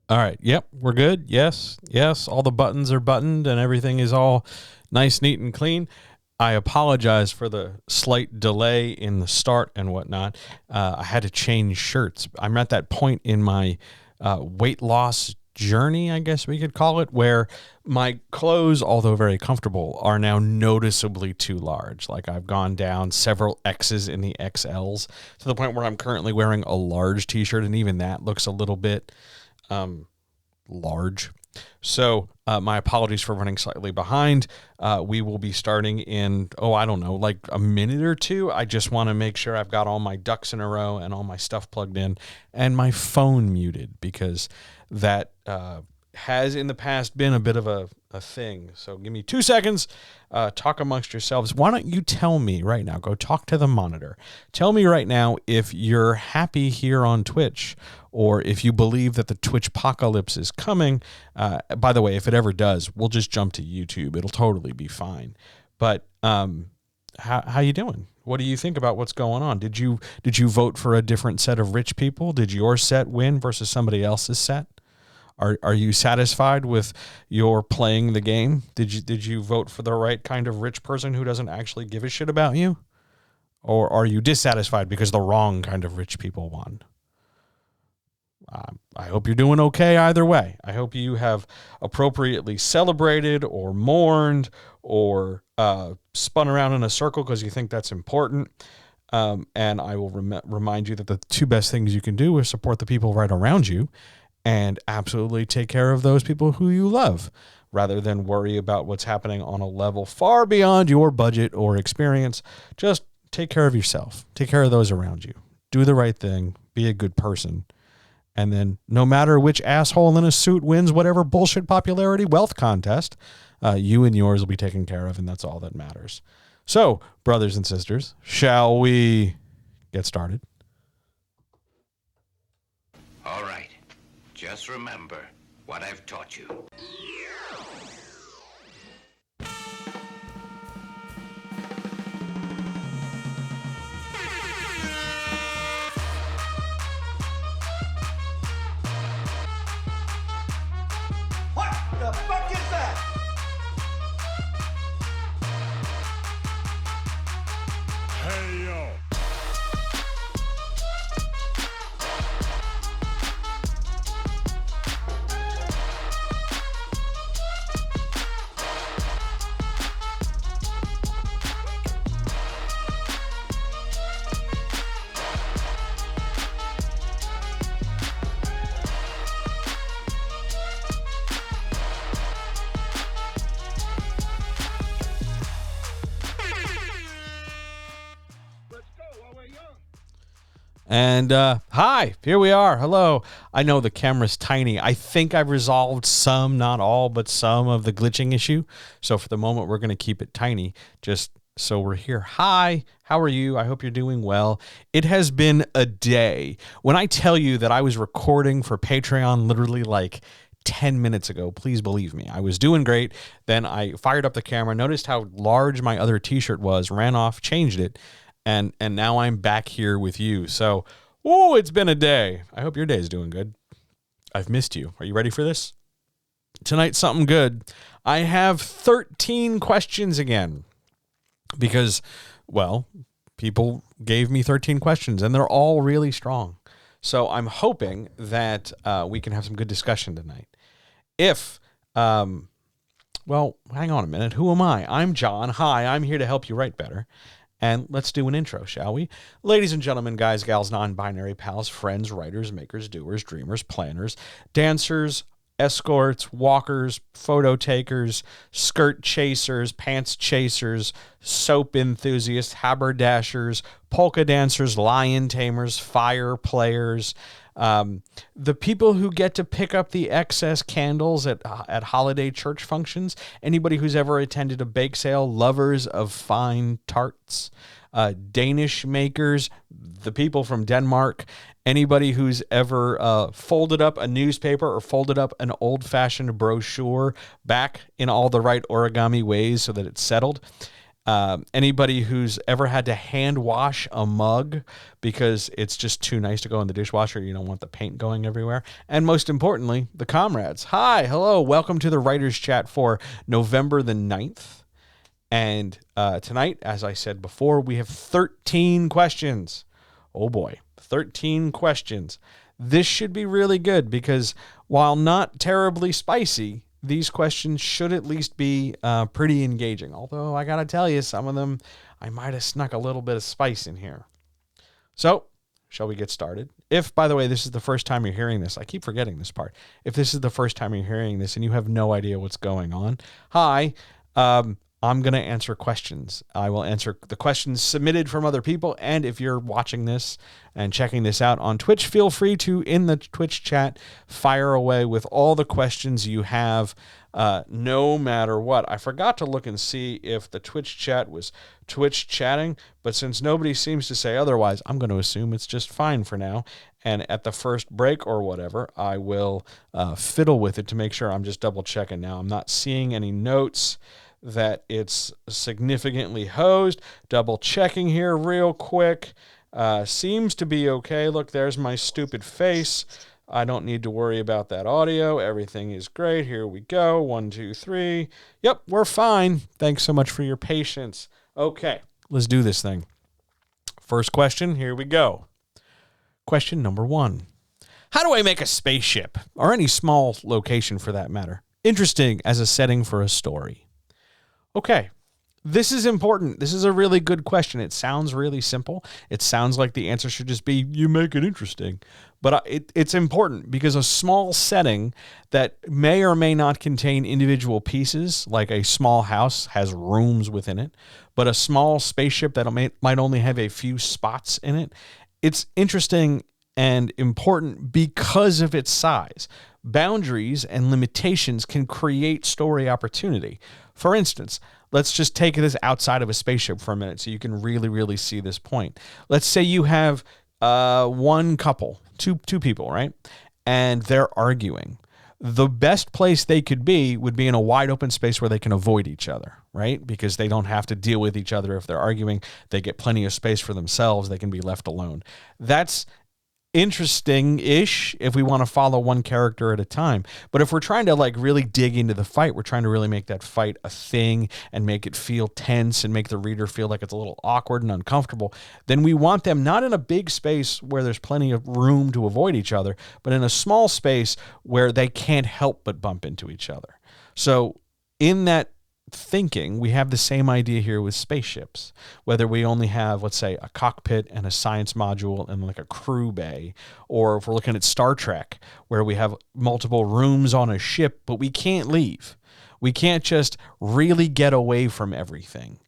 All right. Yep, we're good. Yes, yes. All the buttons are buttoned and everything is all nice, neat, and clean. I apologize for the slight delay in the start and whatnot. I had to change shirts. I'm at that point in my weight loss journey, I guess we could call it, where my clothes, although very comfortable, are now noticeably too large. Like I've gone down several X's in the XLs to the point where I'm currently wearing a large t-shirt, and even that looks a little bit large. So my apologies for running slightly behind. We will be starting in, I don't know, like a minute or two. I just want to make sure I've got all my ducks in a row and all my stuff plugged in and my phone muted, because that has in the past been a bit of a thing. So give me 2 seconds. Talk amongst yourselves. Why don't you tell me right now, go talk to the monitor. Tell me right now if you're happy here on Twitch, or if you believe that the Twitch apocalypse is coming. By the way, if it ever does, we'll just jump to YouTube. It'll totally be fine. But how you doing? What do you think about what's going on? Did you vote for a different set of rich people? Did your set win versus somebody else's set? Are you satisfied with your playing the game? Did you vote for the right kind of rich person who doesn't actually give a shit about you? Or are you dissatisfied because the wrong kind of rich people won? I hope you're doing okay either way. I hope you have appropriately celebrated or mourned or spun around in a circle because you think that's important. And I will remind you that the two best things you can do is support the people right around you and absolutely take care of those people who you love, rather than worry about what's happening on a level far beyond your budget or experience. Just take care of yourself. Take care of those around you. Do the right thing. Be a good person. And then no matter which asshole in a suit wins whatever bullshit popularity wealth contest, you and yours will be taken care of, and that's all that matters. So, brothers and sisters, shall we get started? All right. Just remember what I've taught you. What the fuck is that? Hey, yo. And hi, here we are. Hello. I know the camera's tiny. I think I've resolved some, not all, but some of the glitching issue. So for the moment, we're going to keep it tiny, just so we're here. Hi, how are you? I hope you're doing well. It has been a day. When I tell you that I was recording for Patreon literally like 10 minutes ago, please believe me. I was doing great. Then I fired up the camera, noticed how large my other t-shirt was, ran off, changed it. And now I'm back here with you. So, it's been a day. I hope your day is doing good. I've missed you. Are you ready for this? Tonight, something good. I have 13 questions again because, people gave me 13 questions and they're all really strong. So I'm hoping that we can have some good discussion tonight. Hang on a minute. Who am I? I'm John. Hi, I'm here to help you write better. And let's do an intro, shall we? Ladies and gentlemen, guys, gals, non-binary pals, friends, writers, makers, doers, dreamers, planners, dancers, escorts, walkers, photo takers, skirt chasers, pants chasers, soap enthusiasts, haberdashers, polka dancers, lion tamers, fire players, the people who get to pick up the excess candles at holiday church functions, anybody who's ever attended a bake sale, lovers of fine tarts, Danish makers, the people from Denmark, anybody who's ever folded up a newspaper or folded up an old-fashioned brochure back in all the right origami ways so that it's settled. Anybody who's ever had to hand wash a mug because it's just too nice to go in the dishwasher. You don't want the paint going everywhere. And most importantly, the comrades. Hi, hello, welcome to the Writers Chat for November the 9th. And tonight, as I said before, we have 13 questions. Oh boy, 13 questions. This should be really good because while not terribly spicy, these questions should at least be pretty engaging. Although I got to tell you, some of them, I might have snuck a little bit of spice in here. So, shall we get started? If, by the way, this is the first time you're hearing this, I keep forgetting this part. If this is the first time you're hearing this and you have no idea what's going on, hi, I'm going to answer questions. I will answer the questions submitted from other people. And if you're watching this and checking this out on Twitch, feel free to, in the Twitch chat, fire away with all the questions you have, no matter what. I forgot to look and see if the Twitch chat was Twitch chatting, but since nobody seems to say otherwise, I'm going to assume it's just fine for now. And at the first break or whatever, I will fiddle with it to make sure. I'm just double checking now. I'm not seeing any notes that it's significantly hosed. Double checking here real quick. Seems to be okay. Look, there's my stupid face. I don't need to worry about that audio. Everything is great. Here we go. 1, 2, 3. Yep, we're fine. Thanks so much for your patience. Okay, let's do this thing. First question, here we go. Question number 1. How do I make a spaceship, or any small location for that matter, interesting as a setting for a story? Okay, this is important. This is a really good question. It sounds really simple. It sounds like the answer should just be, you make it interesting. But it's important because a small setting that may or may not contain individual pieces, like a small house has rooms within it, but a small spaceship that might only have a few spots in it, it's interesting and important because of its size. Boundaries and limitations can create story opportunity. For instance, let's just take this outside of a spaceship for a minute so you can really, really see this point. Let's say you have one couple, two people, right? And they're arguing. The best place they could be would be in a wide open space where they can avoid each other, right? Because they don't have to deal with each other if they're arguing. They get plenty of space for themselves. They can be left alone. That's interesting-ish if we want to follow one character at a time. But if we're trying to like really dig into the fight, we're trying to really make that fight a thing and make it feel tense and make the reader feel like it's a little awkward and uncomfortable, then we want them not in a big space where there's plenty of room to avoid each other, but in a small space where they can't help but bump into each other. So in that thinking, we have the same idea here with spaceships. Whether we only have, let's say, a cockpit and a science module and like a crew bay, or if we're looking at Star Trek, where we have multiple rooms on a ship, but we can't leave. We can't just really get away from everything.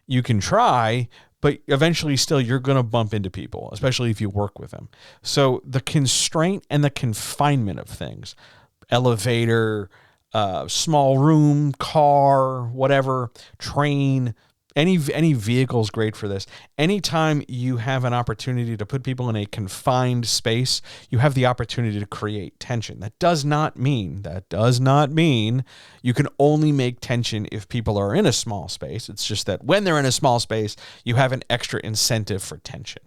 You can try, but eventually still you're going to bump into people, especially if you work with them. So the constraint and the confinement of things, elevator, small room, car, whatever, train, any vehicle is great for this. Anytime you have an opportunity to put people in a confined space, you have the opportunity to create tension. That does not mean you can only make tension if people are in a small space. It's just that when they're in a small space, you have an extra incentive for tension.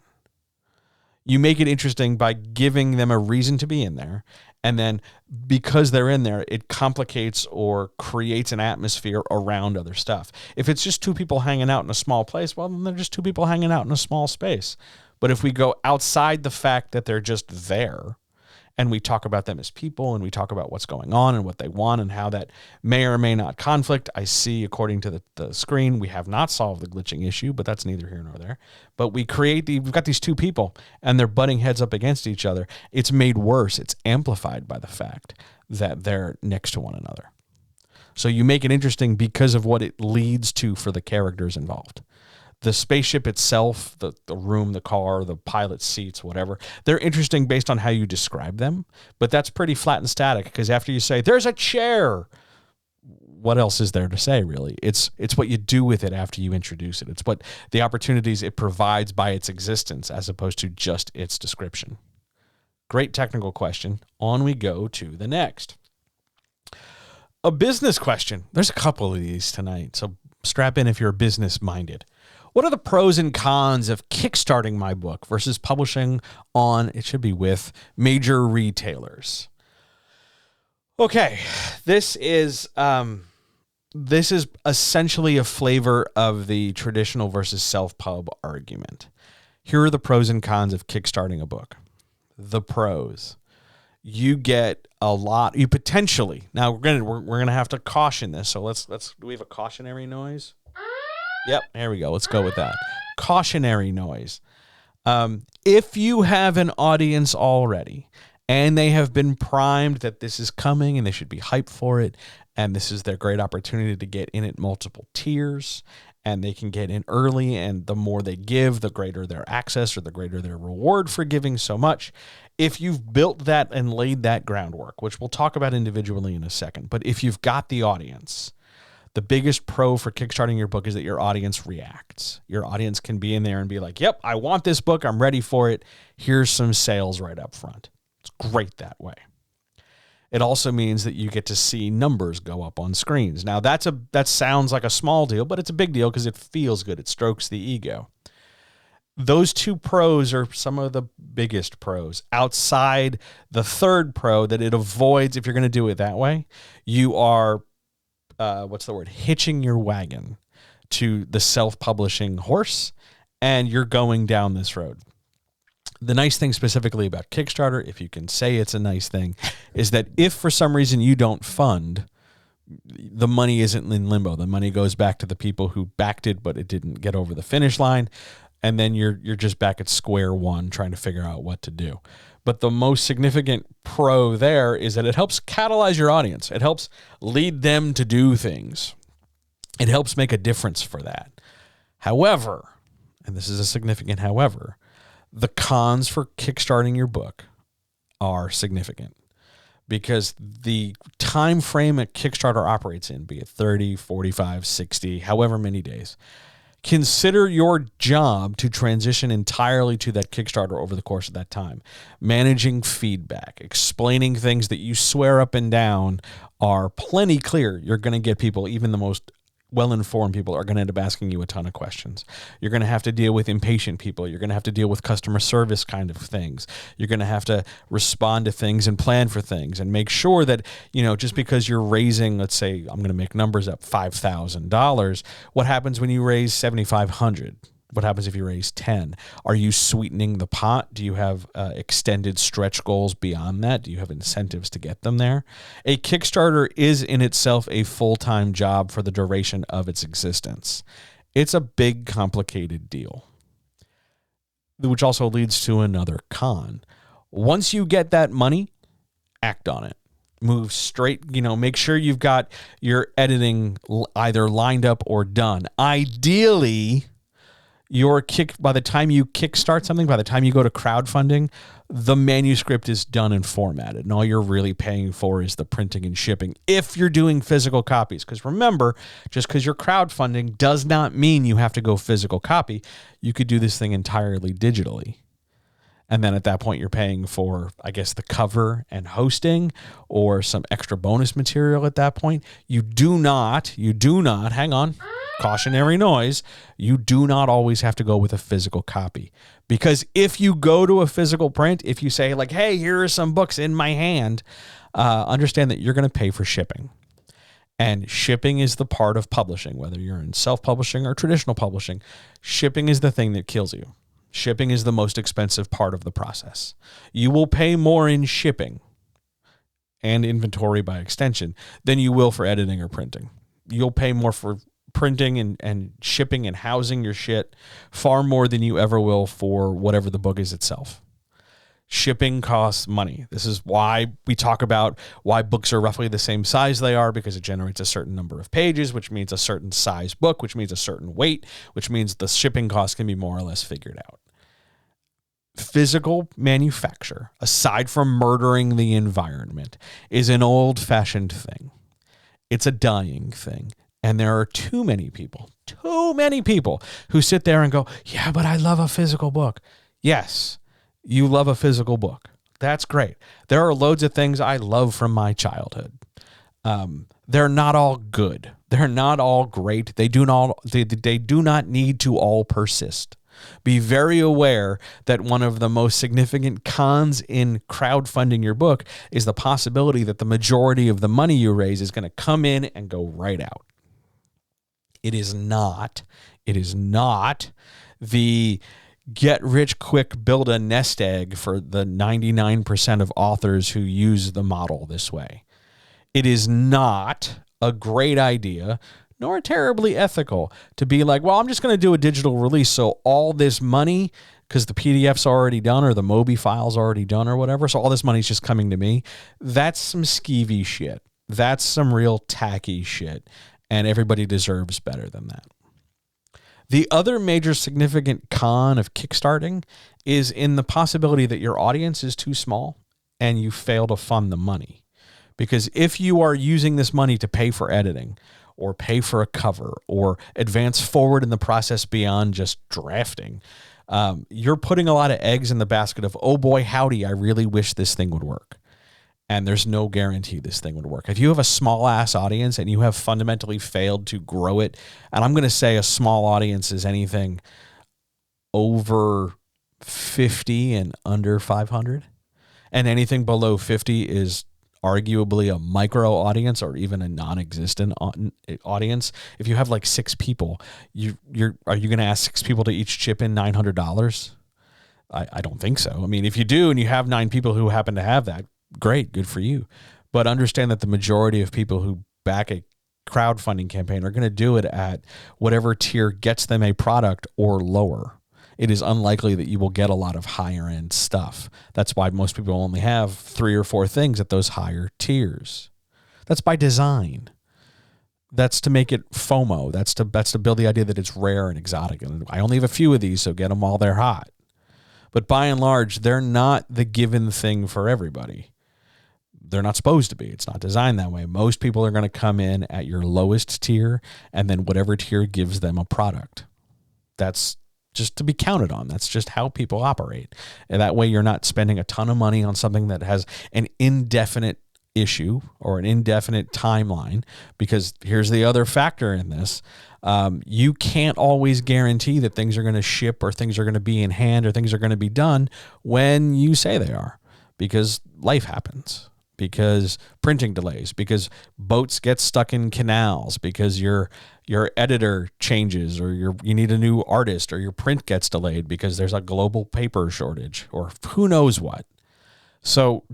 You make it interesting by giving them a reason to be in there. And then because they're in there, it complicates or creates an atmosphere around other stuff. If it's just two people hanging out in a small place, well, then they're just two people hanging out in a small space. But if we go outside the fact that they're just there, and we talk about them as people, and we talk about what's going on and what they want and how that may or may not conflict. I see, according to the screen, we have not solved the glitching issue, but that's neither here nor there. But we've got these two people, and they're butting heads up against each other. It's made worse. It's amplified by the fact that they're next to one another. So you make it interesting because of what it leads to for the characters involved. The spaceship itself, the room, the car, the pilot's seats, whatever, they're interesting based on how you describe them. But that's pretty flat and static because after you say, there's a chair, what else is there to say, really? It's what you do with it after you introduce it. It's what the opportunities it provides by its existence as opposed to just its description. Great technical question. On we go to the next. A business question. There's a couple of these tonight, so strap in if you're business minded. What are the pros and cons of kickstarting my book versus publishing on, it should be with, major retailers? Okay, this is essentially a flavor of the traditional versus self-pub argument. Here are the pros and cons of kickstarting a book. The pros: you get a lot. You potentially, now we're gonna have to caution this. So let's do we have a cautionary noise? Yep, there we go. Let's go with that. Cautionary noise. If you have an audience already and they have been primed that this is coming and they should be hyped for it, and this is their great opportunity to get in at multiple tiers, and they can get in early, and the more they give, the greater their access or the greater their reward for giving so much. If you've built that and laid that groundwork, which we'll talk about individually in a second, but if you've got the audience, the biggest pro for kickstarting your book is that your audience reacts. Your audience can be in there and be like, yep, I want this book. I'm ready for it. Here's some sales right up front. It's great that way. It also means that you get to see numbers go up on screens. Now, that sounds like a small deal, but it's a big deal because it feels good. It strokes the ego. Those two pros are some of the biggest pros. Outside the third pro that it avoids, if you're going to do it that way, you are hitching your wagon to the self-publishing horse, and you're going down this road. The nice thing specifically about Kickstarter, if you can say it's a nice thing, is that if for some reason you don't fund, the money isn't in limbo. The money goes back to the people who backed it, but it didn't get over the finish line. And then you're just back at square one trying to figure out what to do. But the most significant pro there is that it helps catalyze your audience. It helps lead them to do things. It helps make a difference for that. However, and this is a significant however, the cons for kickstarting your book are significant because the time frame a Kickstarter operates in, be it 30, 45, 60, however many days, consider your job to transition entirely to that Kickstarter over the course of that time. Managing feedback, explaining things that you swear up and down are plenty clear. You're going to get people, even the most well-informed people, are going to end up asking you a ton of questions. You're going to have to deal with impatient people. You're going to have to deal with customer service kind of things. You're going to have to respond to things and plan for things and make sure that, just because you're raising, let's say, I'm going to make numbers up, $5,000, what happens when you raise $7,500? What happens if you raise 10? Are you sweetening the pot? Do you have extended stretch goals beyond that? Do you have incentives to get them there? A Kickstarter is in itself a full-time job for the duration of its existence. It's a big, complicated deal, which also leads to another con. Once you get that money, act on it. Move straight, make sure you've got your editing either lined up or done. Ideally, by the time you kickstart something, by the time you go to crowdfunding, the manuscript is done and formatted, and all you're really paying for is the printing and shipping if you're doing physical copies. Because remember, just because you're crowdfunding does not mean you have to go physical copy. You could do this thing entirely digitally. And then at that point, you're paying for, I guess, the cover and hosting or some extra bonus material at that point. You do not, hang on, cautionary noise, you do not always have to go with a physical copy. Because if you go to a physical print, if you say like, hey, here are some books in my hand, understand that you're going to pay for shipping. And shipping is the part of publishing, whether you're in self-publishing or traditional publishing. Shipping is the thing that kills you. Shipping is the most expensive part of the process. You will pay more in shipping and inventory by extension than you will for editing or printing. You'll pay more for printing and shipping and housing your shit far more than you ever will for whatever the book is itself. Shipping costs money. This is why we talk about why books are roughly the same size they are, because it generates a certain number of pages, which means a certain size book, which means a certain weight, which means the shipping cost can be more or less figured out. Physical manufacture, aside from murdering the environment, is an old-fashioned thing. It's a dying thing. And there are too many people who sit there and go, yeah, but I love a physical book. Yes, you love a physical book. That's great. There are loads of things I love from my childhood. They're not all good. They're not all great. They do not need to all persist. Be very aware that one of the most significant cons in crowdfunding your book is the possibility that the majority of the money you raise is going to come in and go right out. It is not the get rich quick, build a nest egg for the 99% of authors who use the model this way. It is not a great idea, nor terribly ethical, to be like, well, I'm just going to do a digital release, so all this money, because the PDF's already done or the Mobi file's already done or whatever, so all this money's just coming to me. That's some skeevy shit. That's some real tacky shit, and everybody deserves better than that. The other major significant con of kickstarting is in the possibility that your audience is too small and you fail to fund the money. Because if you are using this money to pay for editing or pay for a cover or advance forward in the process beyond just drafting, you're putting a lot of eggs in the basket of, oh boy, howdy, I really wish this thing would work. And there's no guarantee this thing would work. If you have a small ass audience and you have fundamentally failed to grow it, and I'm going to say a small audience is anything over 50 and under 500, and anything below 50 is arguably a micro audience or even a non-existent audience. If you have like 6 people, are you going to ask 6 people to each chip in $900? I don't think so. I mean, if you do and you have 9 people who happen to have that, great, good for you. But understand that the majority of people who back a crowdfunding campaign are going to do it at whatever tier gets them a product or lower. It is unlikely that you will get a lot of higher end stuff. That's why most people only have 3 or 4 things at those higher tiers. That's by design. That's to make it FOMO. That's to build the idea that it's rare and exotic. And I only have a few of these, so get them while they're hot. But by and large, they're not the given thing for everybody. They're not supposed to be. It's not designed that way. Most people are going to come in at your lowest tier, and then whatever tier gives them a product. That's just to be counted on. That's just how people operate. And that way you're not spending a ton of money on something that has an indefinite issue or an indefinite timeline, because here's the other factor in this. You can't always guarantee that things are going to ship or things are going to be in hand or things are going to be done when you say they are, because life happens, because printing delays, because boats get stuck in canals, because your editor changes, or you need a new artist, or your print gets delayed because there's a global paper shortage, or who knows what. So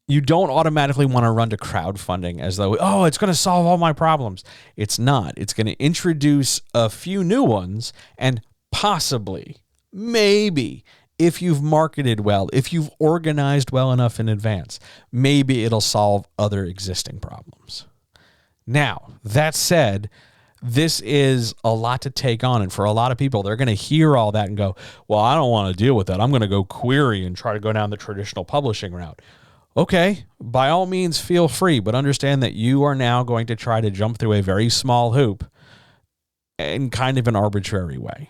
you don't automatically want to run to crowdfunding as though, oh, it's going to solve all my problems. It's not. It's going to introduce a few new ones, and possibly, maybe, if you've marketed well, if you've organized well enough in advance, maybe it'll solve other existing problems. Now, that said, this is a lot to take on. And for a lot of people, they're going to hear all that and go, well, I don't want to deal with that. I'm going to go query and try to go down the traditional publishing route. Okay, by all means, feel free, but understand that you are now going to try to jump through a very small hoop in kind of an arbitrary way.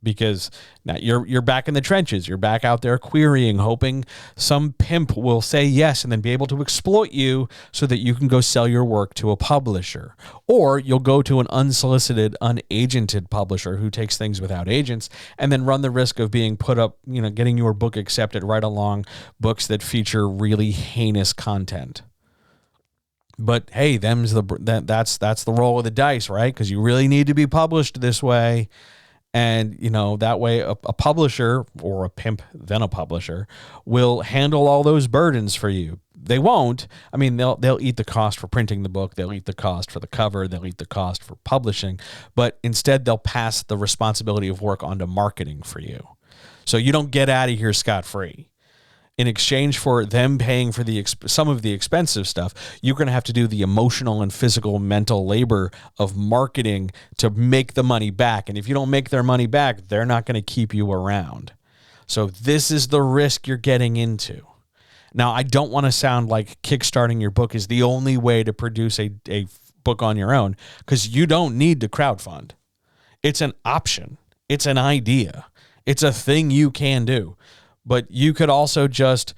Because now you're back in the trenches. You're back out there querying, hoping some pimp will say yes and then be able to exploit you so that you can go sell your work to a publisher. Or you'll go to an unsolicited, unagented publisher who takes things without agents and then run the risk of being put up, getting your book accepted right along books that feature really heinous content. But hey, that's the roll of the dice, right? Because you really need to be published this way. And, that way a publisher, or a pimp, then a publisher, will handle all those burdens for you. They won't. I mean, they'll eat the cost for printing the book. They'll eat the cost for the cover. They'll eat the cost for publishing. But instead, they'll pass the responsibility of work onto marketing for you. So you don't get out of here scot-free. In exchange for them paying for some of the expensive stuff, you're going to have to do the emotional and physical, mental labor of marketing to make the money back. And if you don't make their money back, they're not going to keep you around. So this is the risk you're getting into. Now, I don't want to sound like kickstarting your book is the only way to produce a book on your own, because you don't need to crowdfund. It's an option. It's an idea. It's a thing you can do. But you could also just,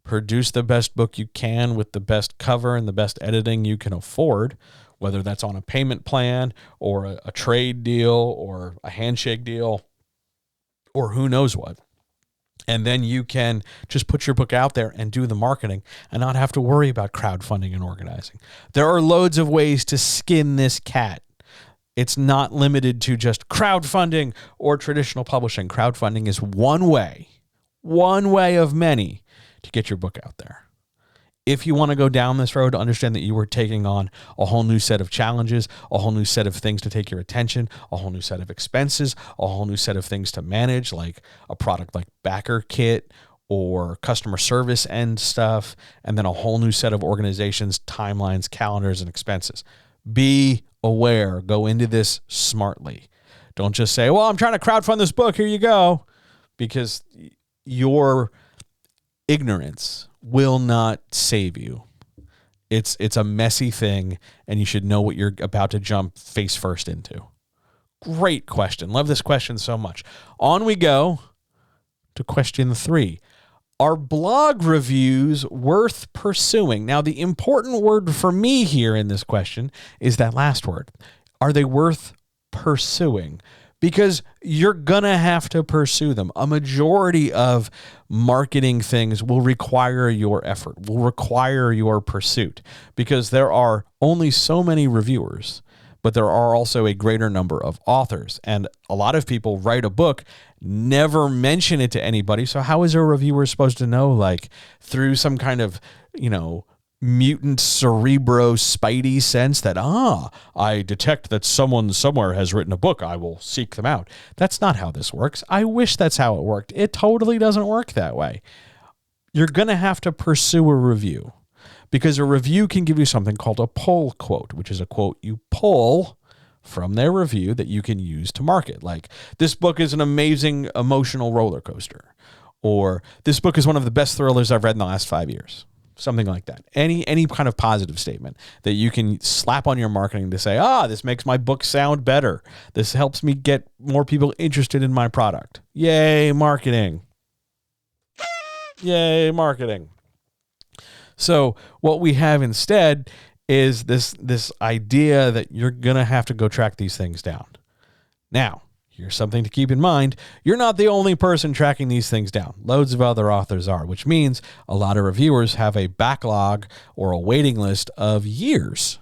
produce the best book you can with the best cover and the best editing you can afford, whether that's on a payment plan or a trade deal or a handshake deal or who knows what. And then you can just put your book out there and do the marketing and not have to worry about crowdfunding and organizing. There are loads of ways to skin this cat. It's not limited to just crowdfunding or traditional publishing. Crowdfunding is one way of many to get your book out there. If you want to go down this road, understand that you are taking on a whole new set of challenges, a whole new set of things to take your attention, a whole new set of expenses, a whole new set of things to manage, like a product like BackerKit or customer service and stuff, and then a whole new set of organizations, timelines, calendars, and expenses. Be aware. Go into this smartly. Don't just say, well, I'm trying to crowdfund this book. Here you go. Because your ignorance will not save you. It's a messy thing, and you should know what you're about to jump face first into. Great question. Love this question so much. On we go to question 3. Are blog reviews worth pursuing? Now, the important word for me here in this question is that last word. Are they worth pursuing? Because you're going to have to pursue them. A majority of marketing things will require your effort, will require your pursuit, because there are only so many reviewers, but there are also a greater number of authors. And a lot of people write a book, never mention it to anybody. So how is a reviewer supposed to know, like through some kind of, mutant cerebro spidey sense that, I detect that someone somewhere has written a book, I will seek them out? That's not how this works. I wish that's how it worked. It totally doesn't work that way. You're going to have to pursue a review, because a review can give you something called a pull quote, which is a quote you pull from their review that you can use to market. Like, this book is an amazing emotional roller coaster, or this book is one of the best thrillers I've read in the last 5 years. Something like that. Any kind of positive statement that you can slap on your marketing to say, this makes my book sound better. This helps me get more people interested in my product. Yay, marketing. Yay, marketing. So what we have instead is this idea that you're going to have to go track these things down. Now, here's something to keep in mind. You're not the only person tracking these things down. Loads of other authors are, which means a lot of reviewers have a backlog or a waiting list of years.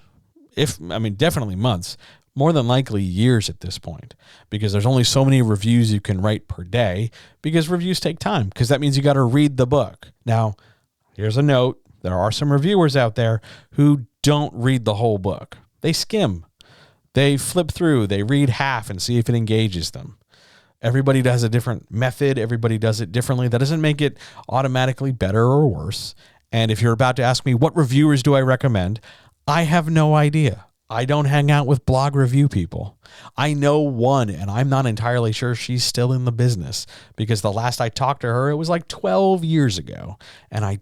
Definitely months, more than likely years at this point, because there's only so many reviews you can write per day, because reviews take time, because that means you got to read the book. Now, here's a note. There are some reviewers out there who don't read the whole book. They skim. They flip through, they read half and see if it engages them. Everybody does a different method. Everybody does it differently. That doesn't make it automatically better or worse. And if you're about to ask me, what reviewers do I recommend? I have no idea. I don't hang out with blog review people. I know one, and I'm not entirely sure she's still in the business, because the last I talked to her, it was like 12 years ago. And I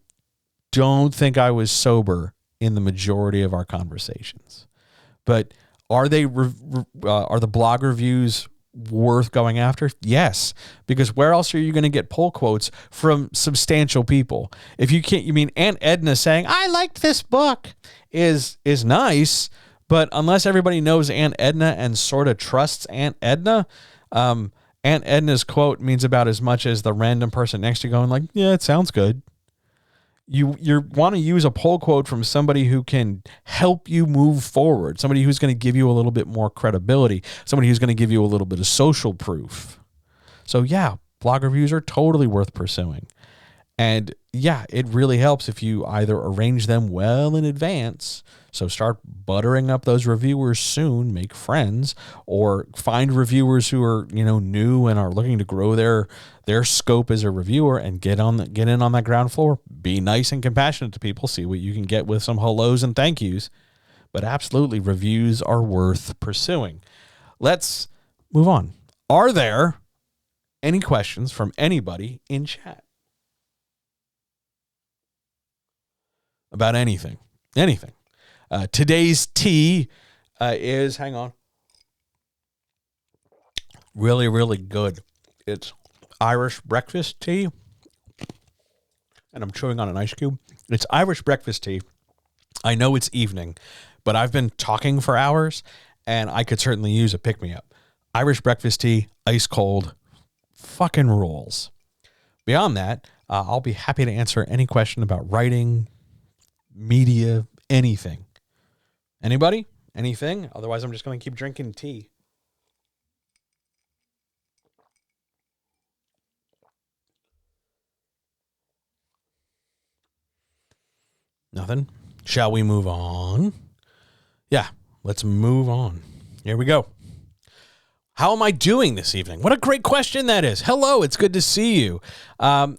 don't think I was sober in the majority of our conversations. But are the blog reviews worth going after? Yes, because where else are you going to get pull quotes from substantial people? If you can't, Aunt Edna saying, I liked this book is nice, but unless everybody knows Aunt Edna and sort of trusts Aunt Edna, Aunt Edna's quote means about as much as the random person next to you going like, yeah, it sounds good. You want to use a pull quote from somebody who can help you move forward, somebody who's going to give you a little bit more credibility, somebody who's going to give you a little bit of social proof. So yeah, blog reviews are totally worth pursuing. And yeah, it really helps if you either arrange them well in advance, so start buttering up those reviewers soon, make friends, or find reviewers who are, new and are looking to grow their scope as a reviewer and get in on that ground floor. Be nice and compassionate to people, see what you can get with some hellos and thank yous. But absolutely, reviews are worth pursuing. Let's move on. Are there any questions from anybody in chat? About anything. Today's tea is, hang on, really, really good. It's Irish breakfast tea. and I'm chewing on an ice cube. It's Irish breakfast tea. I know it's evening, but I've been talking for hours, and I could certainly use a pick-me-up. Irish breakfast tea, ice cold, fucking rules. Beyond that, I'll be happy to answer any question about writing, media, anything. Anybody? Anything? Otherwise, I'm just going to keep drinking tea. Nothing? Shall we move on? Yeah, let's move on. Here we go. How am I doing this evening? What a great question that is. Hello, it's good to see you. I'm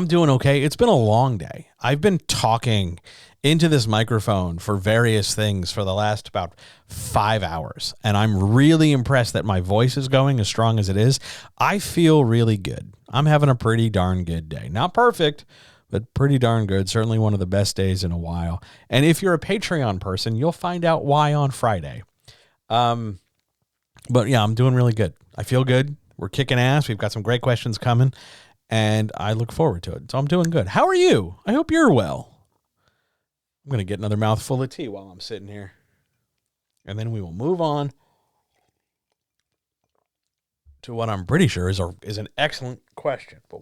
doing okay. It's been a long day. I've been talking into this microphone for various things for the last about 5 hours, and I'm really impressed that my voice is going as strong as it is. I feel really good. I'm having a pretty darn good day. Not perfect, but pretty darn good. Certainly one of the best days in a while. And if you're a Patreon person, you'll find out why on Friday. But yeah, I'm doing really good. I feel good. We're kicking ass. We've got some great questions coming, and I look forward to it. So I'm doing good. How are you? I hope you're well. I'm going to get another mouthful of tea while I'm sitting here, and then we will move on to what I'm pretty sure is an excellent question. But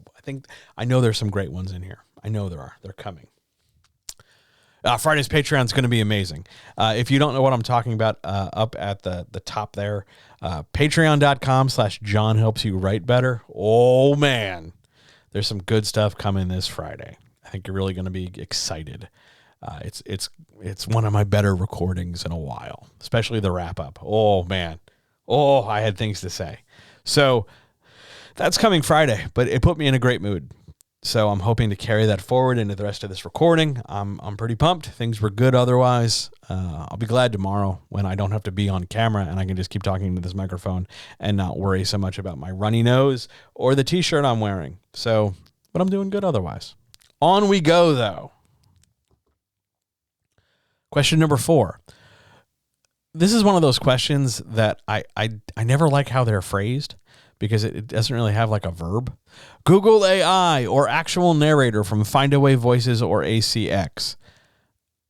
I know there's some great ones in here. I know there are. They're coming. Friday's Patreon is going to be amazing. If you don't know what I'm talking about, up at the top there, patreon.com/John helps you write better. Oh man, there's some good stuff coming this Friday. I think you're really going to be excited. It's one of my better recordings in a while, especially the wrap up. Oh man. Oh, I had things to say. So that's coming Friday, but it put me in a great mood. So I'm hoping to carry that forward into the rest of this recording. I'm pretty pumped. Things were good otherwise. I'll be glad tomorrow when I don't have to be on camera and I can just keep talking to this microphone and not worry so much about my runny nose or the t-shirt I'm wearing. So, but I'm doing good otherwise. On we go, though. Question number 4. This is one of those questions that I never like how they're phrased, because it doesn't really have like a verb. Google AI or actual narrator from Findaway Voices or ACX.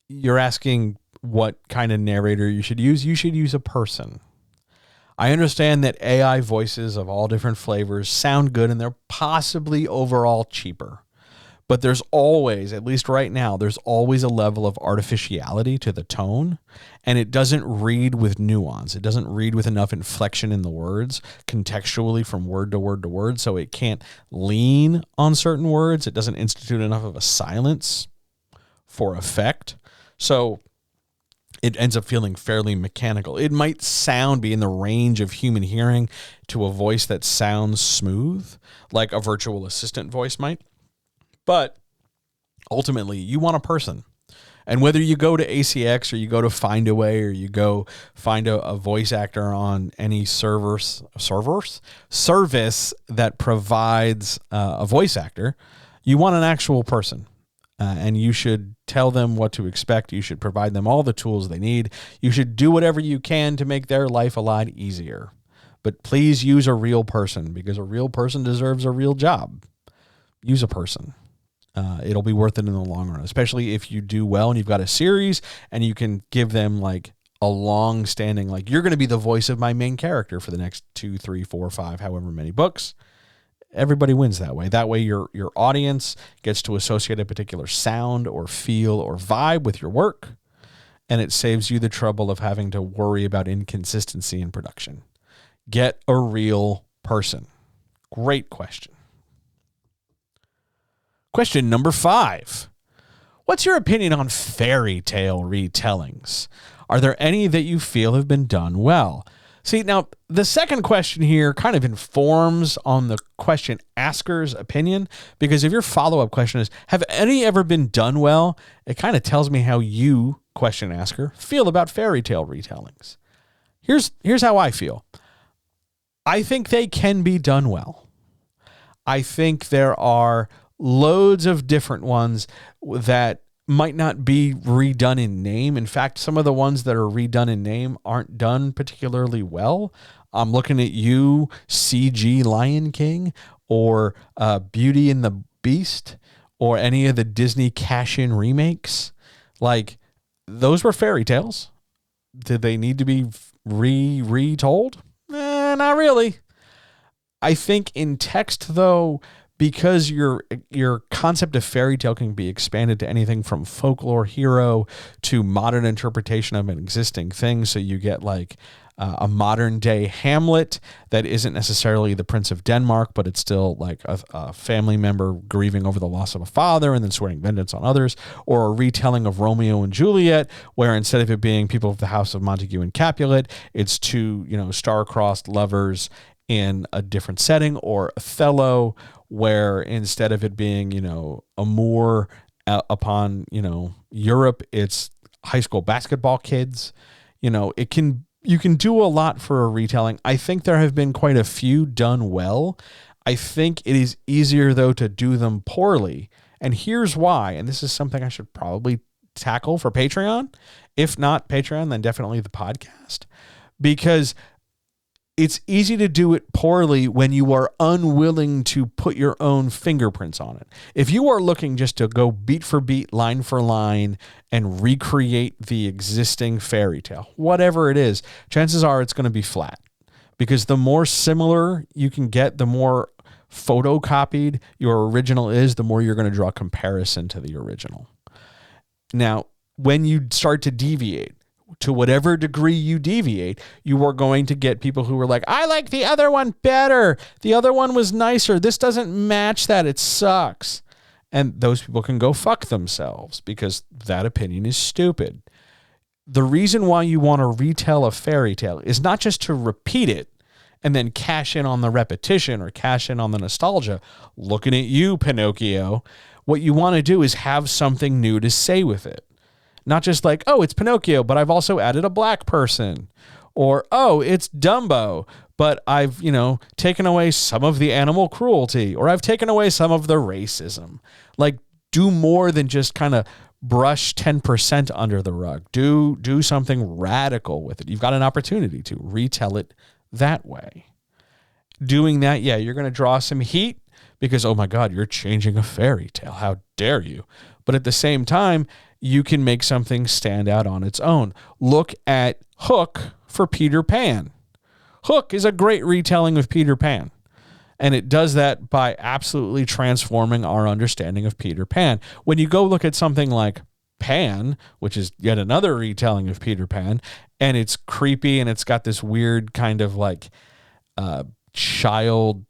You're asking what kind of narrator you should use. You should use a person. I understand that AI voices of all different flavors sound good and they're possibly overall cheaper. But there's always, at least right now, there's always a level of artificiality to the tone, and it doesn't read with nuance. It doesn't read with enough inflection in the words contextually from word to word to word, so it can't lean on certain words. It doesn't institute enough of a silence for effect. So it ends up feeling fairly mechanical. It might be in the range of human hearing to a voice that sounds smooth, like a virtual assistant voice might. But ultimately, you want a person. And whether you go to ACX or you go to Findaway or you go find a voice actor on any service that provides a voice actor, you want an actual person. And you should tell them what to expect. You should provide them all the tools they need. You should do whatever you can to make their life a lot easier. But please use a real person, because a real person deserves a real job. Use a person. It'll be worth it in the long run, especially if you do well and you've got a series and you can give them like a long standing, like you're going to be the voice of my main character for the next 2, 3, 4, 5, however many books. Everybody wins that way. That way your audience gets to associate a particular sound or feel or vibe with your work, and it saves you the trouble of having to worry about inconsistency in production. Get a real person. Great question. Question number 5. What's your opinion on fairy tale retellings? Are there any that you feel have been done well? See, now, the second question here kind of informs on the question asker's opinion, because if your follow-up question is, have any ever been done well? It kind of tells me how you, question asker, feel about fairy tale retellings. Here's how I feel. I think they can be done well. I think there are loads of different ones that might not be redone in name. In fact, some of the ones that are redone in name aren't done particularly well. I'm looking at you, CG Lion King, or Beauty and the Beast, or any of the Disney cash-in remakes, like those were fairy tales. Did they need to be retold? Not really. I think in text, though, because your concept of fairy tale can be expanded to anything from folklore hero to modern interpretation of an existing thing. So you get like a modern day Hamlet that isn't necessarily the Prince of Denmark, but it's still like a family member grieving over the loss of a father and then swearing vengeance on others, or a retelling of Romeo and Juliet, where instead of it being people of the house of Montague and Capulet, it's two, star-crossed lovers in a different setting, or Othello, where instead of it being, amour upon, Europe, it's high school basketball kids. You can do a lot for a retelling. I think there have been quite a few done well. I think it is easier, though, to do them poorly. And here's why. And this is something I should probably tackle for Patreon. If not Patreon, then definitely the podcast. Because it's easy to do it poorly when you are unwilling to put your own fingerprints on it. If you are looking just to go beat for beat, line for line, and recreate the existing fairy tale, whatever it is, chances are it's going to be flat. Because the more similar you can get, the more photocopied your original is, the more you're going to draw comparison to the original. Now, when you start to deviate, to whatever degree you deviate, you are going to get people who are like, I like the other one better. The other one was nicer. This doesn't match that. It sucks. And those people can go fuck themselves because that opinion is stupid. The reason why you want to retell a fairy tale is not just to repeat it and then cash in on the repetition or cash in on the nostalgia. Looking at you, Pinocchio. What you want to do is have something new to say with it. Not just like, oh, it's Pinocchio, but I've also added a black person. Or, oh, it's Dumbo, but I've, taken away some of the animal cruelty. Or I've taken away some of the racism. Like, do more than just kind of brush 10% under the rug. Do something radical with it. You've got an opportunity to retell it that way. Doing that, yeah, you're going to draw some heat because, oh my God, you're changing a fairy tale. How dare you? But at the same time, you can make something stand out on its own. Look at Hook for Peter Pan. Hook is a great retelling of Peter Pan. And it does that by absolutely transforming our understanding of Peter Pan. When you go look at something like Pan, which is yet another retelling of Peter Pan, and it's creepy and it's got this weird kind of like child,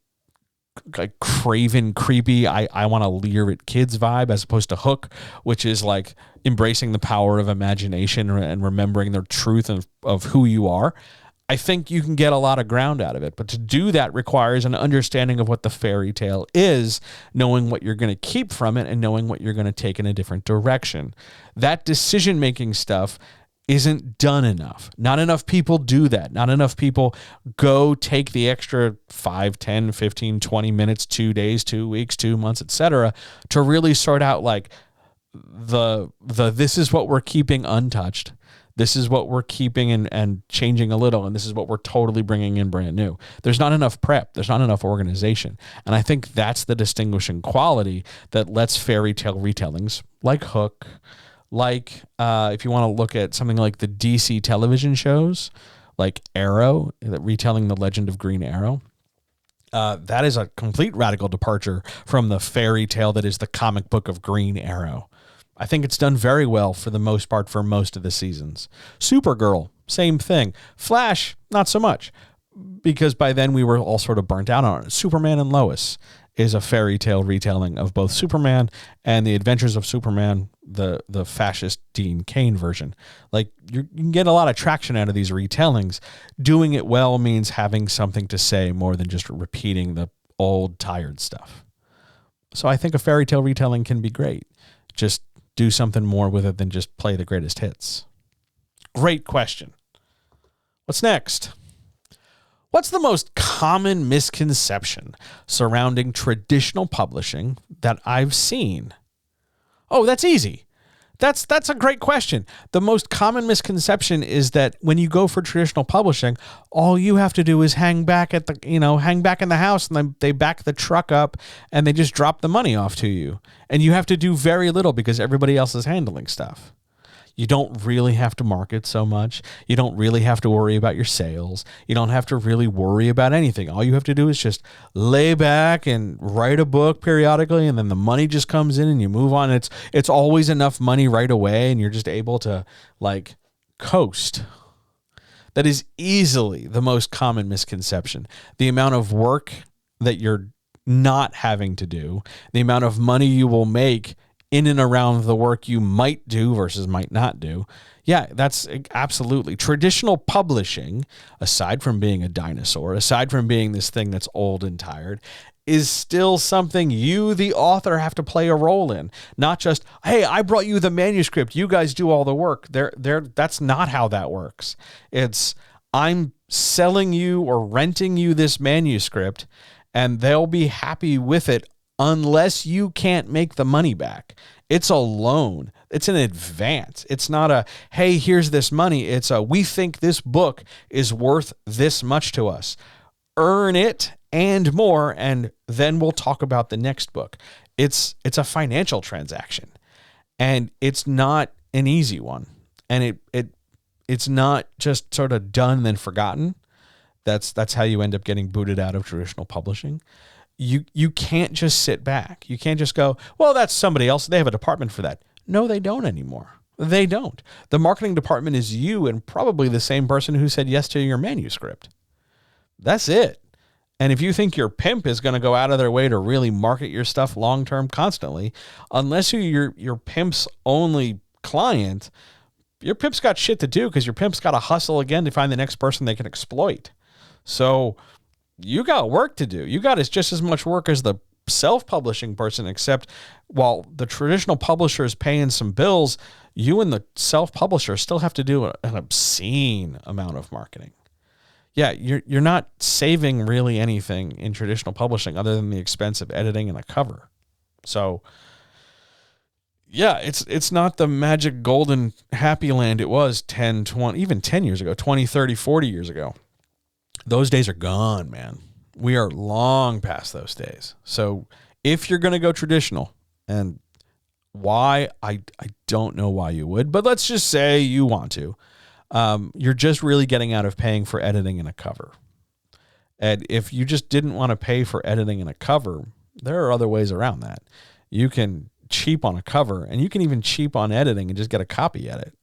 like craven, creepy, I want to leer at kids vibe, as opposed to Hook, which is like embracing the power of imagination and remembering the truth of who you are. I think you can get a lot of ground out of it. But to do that requires an understanding of what the fairy tale is, knowing what you're going to keep from it, and knowing what you're going to take in a different direction. That decision-making stuff isn't done enough. Not enough people do that. Not enough people go take the extra 5, 10, 15, 20 minutes, 2 days, 2 weeks, 2 months, etc., to really sort out like the this is what we're keeping untouched. This is what we're keeping and changing a little, and this is what we're totally bringing in brand new. There's not enough prep. There's not enough organization. And I think that's the distinguishing quality that lets fairy tale retellings like Hook, like if you want to look at something like the DC television shows, like Arrow, retelling the Legend of Green Arrow, that is a complete radical departure from the fairy tale that is the comic book of Green Arrow. I think it's done very well for the most part for most of the seasons. Supergirl, same thing. Flash, not so much, because by then we were all sort of burnt out on it. Superman and Lois is a fairy tale retelling of both Superman and the Adventures of Superman, the fascist Dean Cain version. Like, you can get a lot of traction out of these retellings. Doing it well means having something to say more than just repeating the old tired stuff. So I think a fairy tale retelling can be great. Just do something more with it than just play the greatest hits. Great question. What's next? What's the most common misconception surrounding traditional publishing that I've seen? Oh, that's easy. That's a great question. The most common misconception is that when you go for traditional publishing, all you have to do is hang back in the house, and then they back the truck up and they just drop the money off to you. And you have to do very little because everybody else is handling stuff. You don't really have to market so much. You don't really have to worry about your sales. You don't have to really worry about anything. All you have to do is just lay back and write a book periodically, and then the money just comes in and you move on. It's always enough money right away, and you're just able to like coast. That is easily the most common misconception. The amount of work that you're not having to do, the amount of money you will make in and around the work you might do versus might not do. Yeah, that's absolutely. Traditional publishing, aside from being a dinosaur, aside from being this thing that's old and tired, is still something you, the author, have to play a role in. Not just, hey, I brought you the manuscript, you guys do all the work. That's not how that works. It's, I'm selling you or renting you this manuscript, and they'll be happy with it unless you can't make the money back. It's a loan. It's an advance. It's not a, hey, here's this money. It's a, we think this book is worth this much to us. Earn it and more, and then we'll talk about the next book. It's a financial transaction, and it's not an easy one. And it's not just sort of done and then forgotten. That's how you end up getting booted out of traditional publishing. You can't just sit back. You can't just go, well, that's somebody else. They have a department for that. No, they don't anymore. They don't. The marketing department is you and probably the same person who said yes to your manuscript. That's it. And if you think your pimp is going to go out of their way to really market your stuff long-term constantly, unless you're your pimp's only client, your pimp's got shit to do because your pimp's got to hustle again to find the next person they can exploit. So you got work to do. You got just as much work as the self-publishing person, except while the traditional publisher is paying some bills, you and the self-publisher still have to do an obscene amount of marketing. Yeah, you're not saving really anything in traditional publishing other than the expense of editing and a cover. So yeah, it's not the magic golden happy land it was 10, 20, even 10 years ago, 20, 30, 40 years ago. Those days are gone, man. We are long past those days. So if you're going to go traditional, and why, I don't know why you would, but let's just say you want to, you're just really getting out of paying for editing and a cover. And if you just didn't want to pay for editing and a cover, there are other ways around that. You can cheap on a cover, and you can even cheap on editing and just get a copy edit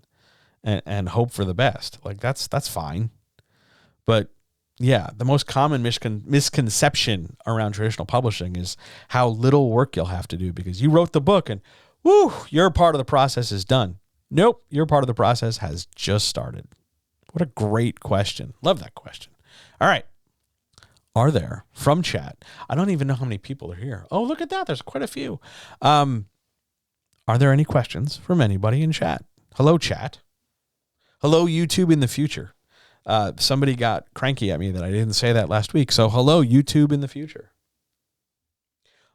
and hope for the best. Like that's fine. But yeah, the most common misconception around traditional publishing is how little work you'll have to do because you wrote the book and woo, your part of the process is done. Nope, your part of the process has just started. What a great question. Love that question. All right. Are there, from chat, I don't even know how many people are here. Oh, look at that. There's quite a few. Are there any questions from anybody in chat? Hello, chat. Hello, YouTube in the future. Somebody got cranky at me that I didn't say that last week. So hello, YouTube in the future.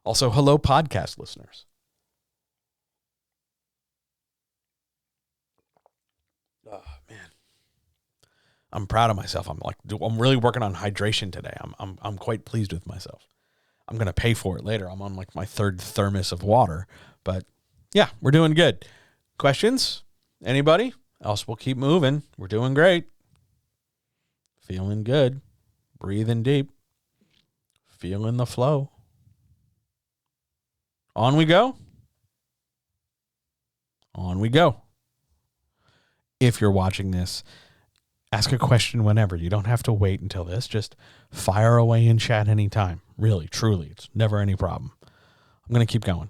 Also, hello, podcast listeners. Oh, man. I'm proud of myself. I'm really working on hydration today. I'm quite pleased with myself. I'm going to pay for it later. I'm on like my third thermos of water, but yeah, we're doing good. Questions? Anybody? Else we'll keep moving. We're doing great. Feeling good. Breathing deep. Feeling the flow. On we go. On we go. If you're watching this, ask a question whenever. You don't have to wait until this. Just fire away in chat anytime. Really, truly. It's never any problem. I'm going to keep going.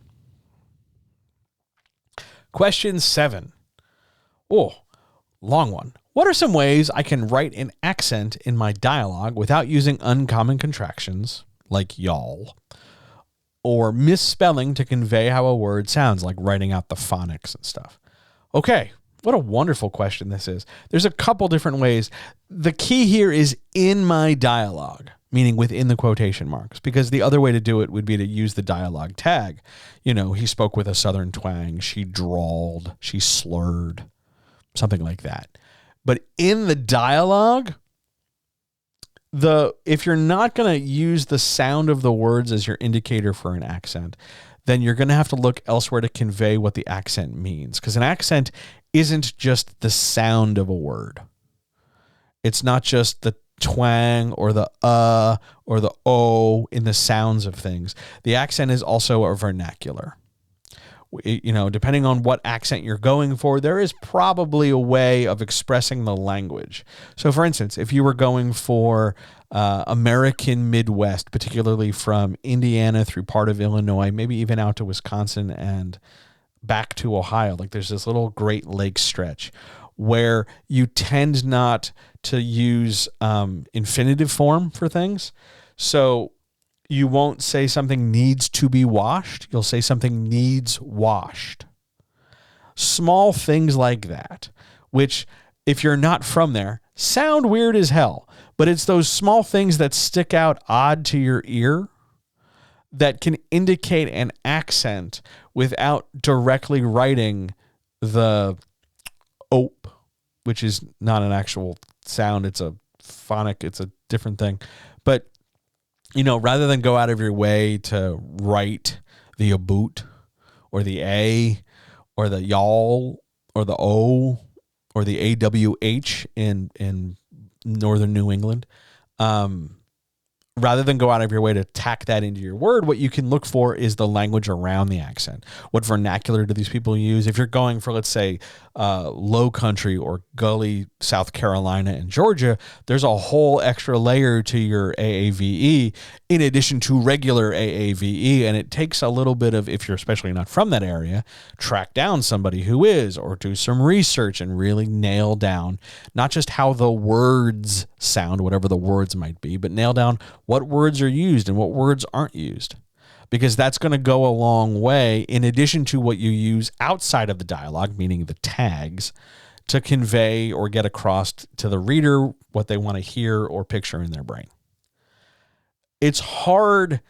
Question 7. Oh, long one. What are some ways I can write an accent in my dialogue without using uncommon contractions, like y'all, or misspelling to convey how a word sounds, like writing out the phonics and stuff? Okay, what a wonderful question this is. There's a couple different ways. The key here is in my dialogue. meaning within the quotation marks, because the other way to do it would be to use the dialogue tag. He spoke with a southern twang, she drawled, she slurred, something like that. But in the dialogue, if you're not going to use the sound of the words as your indicator for an accent, then you're going to have to look elsewhere to convey what the accent means. Because an accent isn't just the sound of a word. It's not just the twang or the or the o in the sounds of things. The accent is also a vernacular. Depending on what accent you're going for, there is probably a way of expressing the language. So, for instance, if you were going for American Midwest, particularly from Indiana through part of Illinois, maybe even out to Wisconsin and back to Ohio, like there's this little Great Lakes stretch where you tend not to use infinitive form for things. So you won't say something needs to be washed. You'll say something needs washed. Small things like that, which if you're not from there, sound weird as hell. But it's those small things that stick out odd to your ear that can indicate an accent without directly writing the ope, which is not an actual sound. It's a phonic. It's a different thing. But rather than go out of your way to write the aboot or the A or the y'all or the O or the AWH in northern New England, rather than go out of your way to tack that into your word, what you can look for is the language around the accent. What vernacular do these people use? If you're going for, let's say, low country or gully South Carolina and Georgia, there's a whole extra layer to your AAVE in addition to regular AAVE. And it takes a little bit of, if you're especially not from that area, track down somebody who is, or do some research and really nail down not just how the words sound, whatever the words might be, but nail down what words are used and what words aren't used. Because that's going to go a long way in addition to what you use outside of the dialogue, meaning the tags, to convey or get across to the reader what they want to hear or picture in their brain. It's hard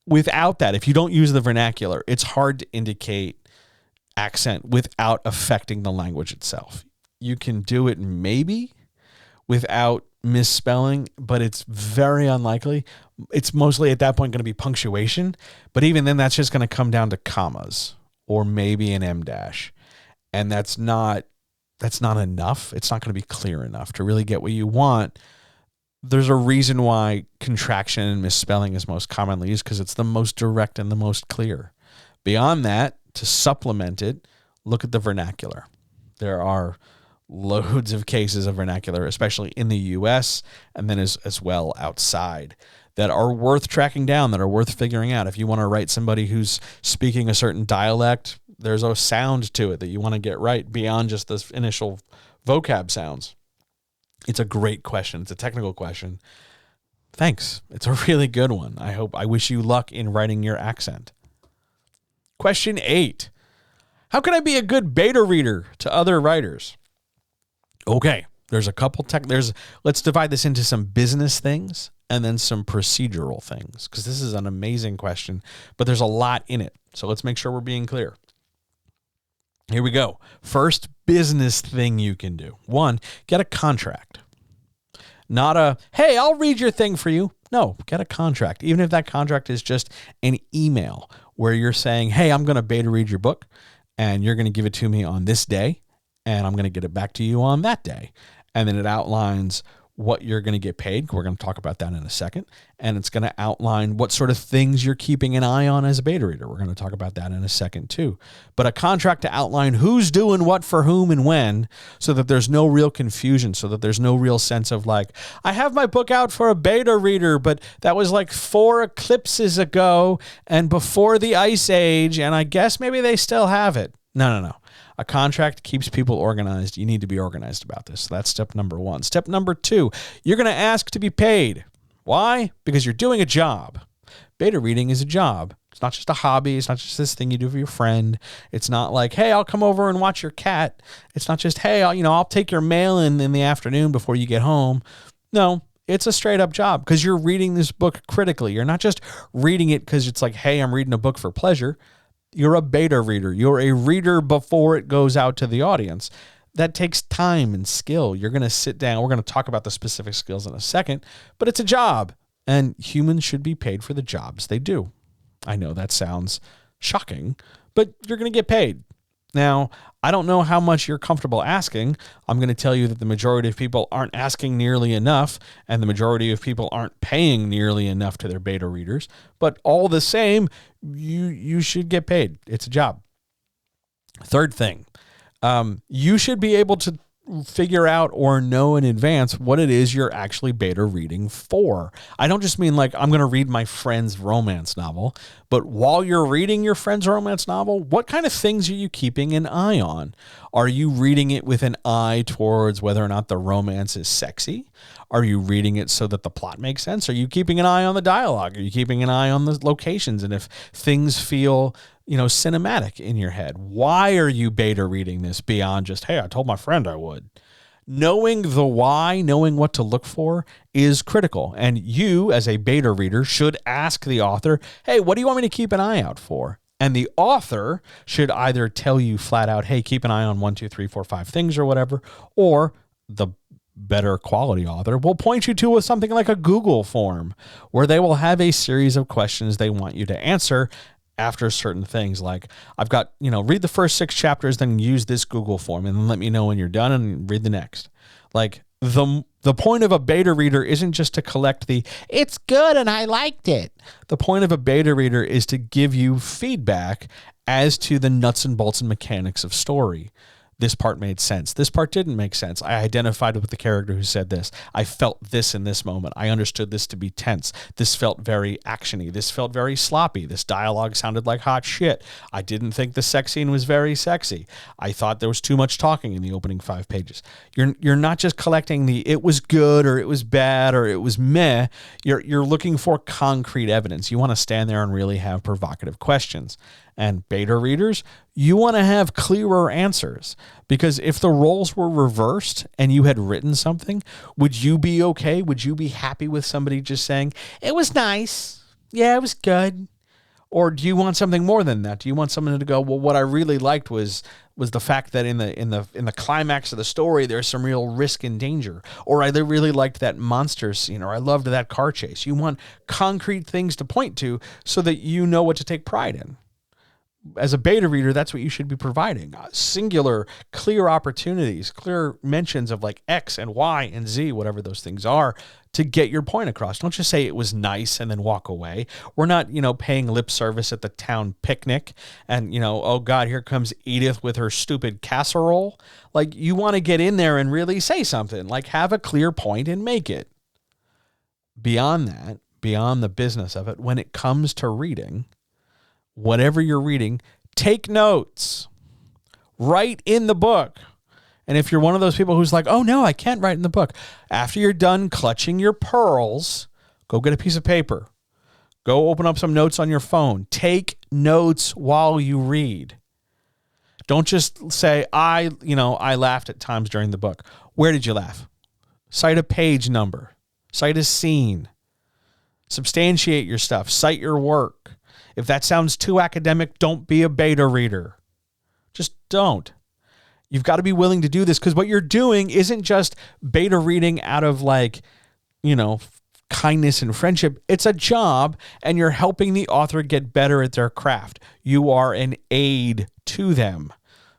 without that. If you don't use the vernacular, it's hard to indicate accent without affecting the language itself. You can do it maybe without misspelling, but it's very unlikely. It's mostly at that point going to be punctuation, but even then that's just going to come down to commas or maybe an em dash. And that's not enough. It's not going to be clear enough to really get what you want. There's a reason why contraction and misspelling is most commonly used, because it's the most direct and the most clear. Beyond that, to supplement it, look at the vernacular. There are loads of cases of vernacular, especially in the US and then as well outside, that are worth tracking down, that are worth figuring out. If you want to write somebody who's speaking a certain dialect, there's a sound to it that you want to get right beyond just the initial vocab sounds. It's a great question. It's a technical question. Thanks. It's a really good one. I wish you luck in writing your accent. Question 8. How can I be a good beta reader to other writers? Okay, there's a couple let's divide this into some business things and then some procedural things, because this is an amazing question, but there's a lot in it. So let's make sure we're being clear. Here we go. First business thing you can do. 1, get a contract. Not a, hey, I'll read your thing for you. No, get a contract. Even if that contract is just an email where you're saying, hey, I'm going to beta read your book and you're going to give it to me on this day, and I'm going to get it back to you on that day. And then it outlines what you're going to get paid. We're going to talk about that in a second. And it's going to outline what sort of things you're keeping an eye on as a beta reader. We're going to talk about that in a second too. But a contract to outline who's doing what for whom and when, so that there's no real confusion, so that there's no real sense of like, I have my book out for a beta reader, but that was like 4 eclipses ago and before the Ice Age, and I guess maybe they still have it. No. A contract keeps people organized. You need to be organized about this. So that's step number 1. Step number 2, you're going to ask to be paid. Why? Because you're doing a job. Beta reading is a job. It's not just a hobby. It's not just this thing you do for your friend. It's not like, hey, I'll come over and watch your cat. It's not just, hey, I'll take your mail in the afternoon before you get home. No, It's a straight up job because you're reading this book critically. You're not just reading it because it's like, hey, I'm reading a book for pleasure. You're a beta reader. You're a reader before it goes out to the audience. That takes time and skill. You're going to sit down. We're going to talk about the specific skills in a second, but it's a job, and humans should be paid for the jobs they do. I know that sounds shocking, but you're going to get paid. Now, I don't know how much you're comfortable asking. I'm going to tell you that the majority of people aren't asking nearly enough, and the majority of people aren't paying nearly enough to their beta readers. But all the same, you should get paid. It's a job. Third thing, you should be able to figure out or know in advance what it is you're actually beta reading for. I don't just mean like I'm going to read my friend's romance novel, but while you're reading your friend's romance novel, what kind of things are you keeping an eye on? Are you reading it with an eye towards whether or not the romance is sexy? Are you reading it so that the plot makes sense? Are you keeping an eye on the dialogue? Are you keeping an eye on the locations and if things feel cinematic in your head? Why are you beta reading this beyond just, hey, I told my friend I would? Knowing the why, knowing what to look for is critical. And you, as a beta reader, should ask the author, hey, what do you want me to keep an eye out for? And the author should either tell you flat out, hey, keep an eye on 1, 2, 3, 4, 5 things or whatever, or the better quality author will point you to something like a Google form where they will have a series of questions they want you to answer after certain things, like I've got, read the first 6 chapters, then use this Google form and then let me know when you're done and read the next. Like the point of a beta reader isn't just to collect it's good and I liked it. The point of a beta reader is to give you feedback as to the nuts and bolts and mechanics of story. This part made sense. This part didn't make sense. I identified with the character who said this. I felt this in this moment. I understood this to be tense. This felt very actiony. This felt very sloppy. This dialogue sounded like hot shit. I didn't think the sex scene was very sexy. I thought there was too much talking in the opening 5 pages. You're not just collecting it was good or it was bad or it was meh. You're looking for concrete evidence. You want to stand there and really have provocative questions. And beta readers, you want to have clearer answers, because if the roles were reversed and you had written something, would you be okay? Would you be happy with somebody just saying, it was nice? Yeah, it was good. Or do you want something more than that? Do you want someone to go, well, what I really liked was the fact that in the climax of the story, there's some real risk and danger. Or I really liked that monster scene, or I loved that car chase. You want concrete things to point to so that you know what to take pride in. As a beta reader, that's what you should be providing. Singular, clear opportunities, clear mentions of like X and Y and Z, whatever those things are, to get your point across. Don't just say it was nice and then walk away. We're not, paying lip service at the town picnic and, oh God, here comes Edith with her stupid casserole. Like, you want to get in there and really say something, like have a clear point and make it. Beyond that, beyond the business of it, when it comes to reading, whatever you're reading, take notes. Write in the book. And if you're one of those people who's like, oh no, I can't write in the book, after you're done clutching your pearls, go get a piece of paper. Go open up some notes on your phone. Take notes while you read. Don't just say, I laughed at times during the book. Where did you laugh? Cite a page number. Cite a scene. Substantiate your stuff. Cite your work. If that sounds too academic, don't be a beta reader. Just don't. You've got to be willing to do this, because what you're doing isn't just beta reading out of kindness and friendship. It's a job, and you're helping the author get better at their craft. You are an aid to them.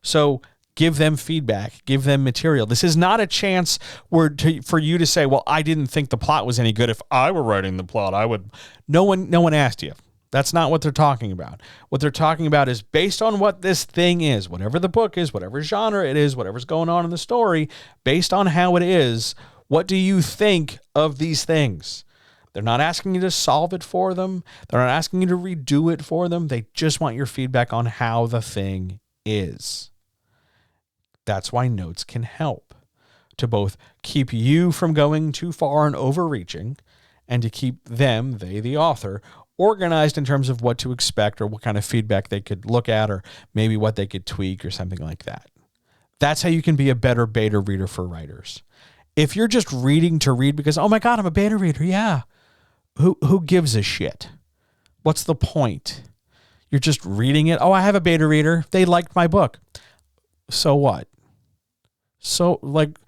So give them feedback, give them material. This is not a chance for you to say, well, I didn't think the plot was any good. If I were writing the plot, I would. No one asked you. That's not what they're talking about. What they're talking about is based on what this thing is, whatever the book is, whatever genre it is, whatever's going on in the story, based on how it is, what do you think of these things? They're not asking you to solve it for them. They're not asking you to redo it for them. They just want your feedback on how the thing is. That's why notes can help to both keep you from going too far and overreaching, and to keep them, the author, organized in terms of what to expect or what kind of feedback they could look at, or maybe what they could tweak or something like that. That's how you can be a better beta reader for writers. If you're just reading to read because, oh my God, I'm a beta reader. Yeah. Who gives a shit? What's the point? You're just reading it. Oh, I have a beta reader. They liked my book. So what? So, like,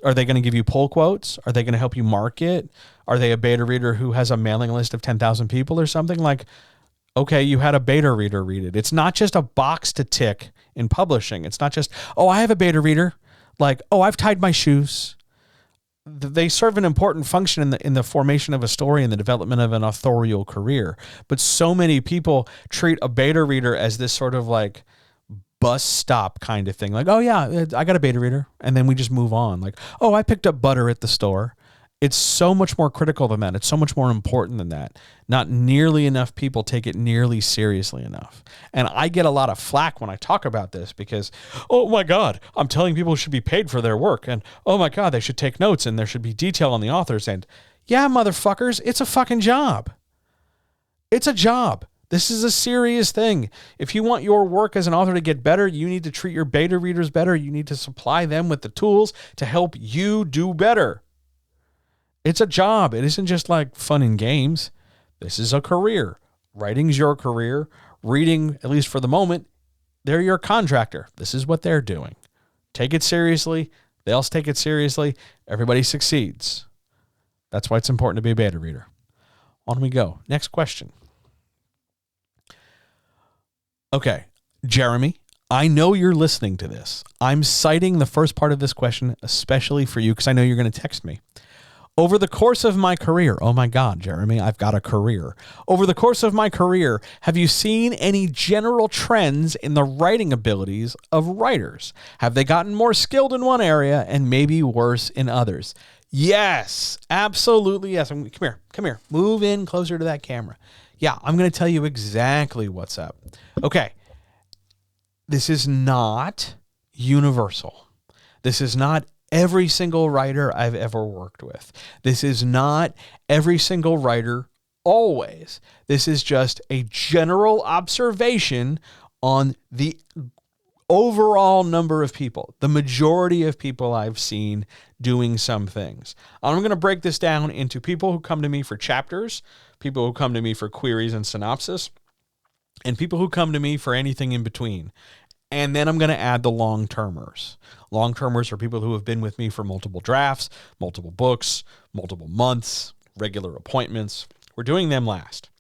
are they going to give you pull quotes? Are they going to help you market? Are they a beta reader who has a mailing list of 10,000 people or something? Like, okay, you had a beta reader read it. It's not just a box to tick in publishing. It's not just, oh, I have a beta reader. Like, oh, I've tied my shoes. They serve an important function in the formation of a story and the development of an authorial career. But so many people treat a beta reader as this sort of like bus stop kind of thing. Like, oh yeah, I got a beta reader. And then we just move on. Like, oh, I picked up butter at the store. It's so much more critical than that. It's so much more important than that. Not nearly enough people take it nearly seriously enough. And I get a lot of flack when I talk about this because, oh my God, I'm telling people should be paid for their work. And oh my God, they should take notes and there should be detail on the authors. And yeah, motherfuckers, it's a fucking job. It's a job. This is a serious thing. If you want your work as an author to get better, you need to treat your beta readers better. You need to supply them with the tools to help you do better. It's a job. It isn't just like fun and games. This is a career. Writing's your career. Reading, at least for the moment, they're your contractor. This is what they're doing. Take it seriously. They also take it seriously. Everybody succeeds. That's why it's important to be a beta reader. On we go. Next question. Okay, Jeremy, I know you're listening to this. I'm citing the first part of this question especially for you because I know you're going to text me. Over the course of my career, oh my God, Jeremy, I've got a career. Over the course of my career, have you seen any general trends in the writing abilities of writers? Have they gotten more skilled in one area and maybe worse in others? Yes, absolutely yes. Come here. Move in closer to that camera. Yeah, I'm going to tell you exactly what's up. Okay, this is not universal. This is not every single writer I've ever worked with. This is not every single writer always. This is just a general observation on the overall number of people, the majority of people I've seen doing some things. I'm going to break this down into people who come to me for chapters, people who come to me for queries and synopsis, and people who come to me for anything in between. And then I'm going to add the long-termers. Long-termers are people who have been with me for multiple drafts, multiple books, multiple months, regular appointments. We're doing them last.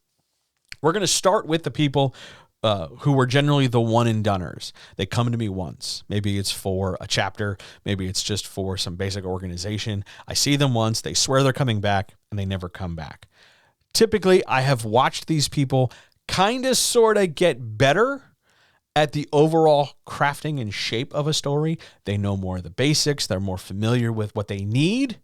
We're going to start with the people who are generally the one-and-doners. They come to me once. Maybe it's for a chapter. Maybe it's just for some basic organization. I see them once. They swear they're coming back, and they never come back. Typically, I have watched these people kind of sort of get better at the overall crafting and shape of a story. They know more of the basics. They're more familiar with what they need,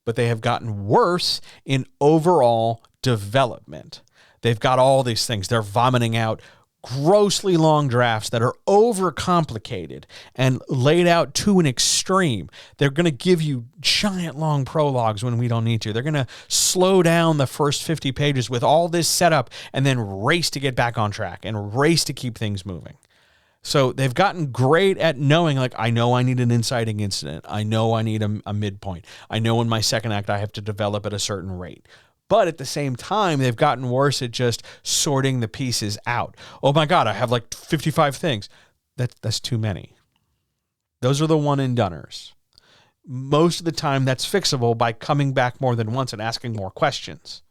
but they have gotten worse in overall development. They've got all these things. They're vomiting out grossly long drafts that are overcomplicated and laid out to an extreme. They're going to give you giant long prologues when we don't need to. They're going to slow down the first 50 pages with all this setup and then race to get back on track and race to keep things moving. So they've gotten great at knowing, like, I know I need an inciting incident. I know I need a midpoint. I know in my second act I have to develop at a certain rate. But at the same time, they've gotten worse at just sorting the pieces out. Oh my God, I have like 55 things. That's too many. Those are the one-and-doners. Most of the time, that's fixable by coming back more than once and asking more questions.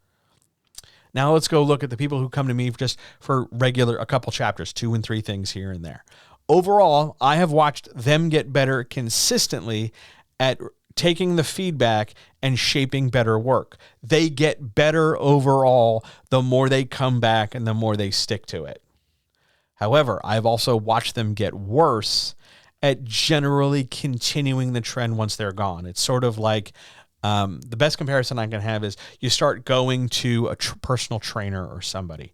Now let's go look at the people who come to me just for a couple chapters, 2 and 3 things here and there. Overall, I have watched them get better consistently at taking the feedback and shaping better work. They get better overall the more they come back and the more they stick to it. However, I've also watched them get worse at generally continuing the trend once they're gone. It's sort of like the best comparison I can have is you start going to a personal trainer or somebody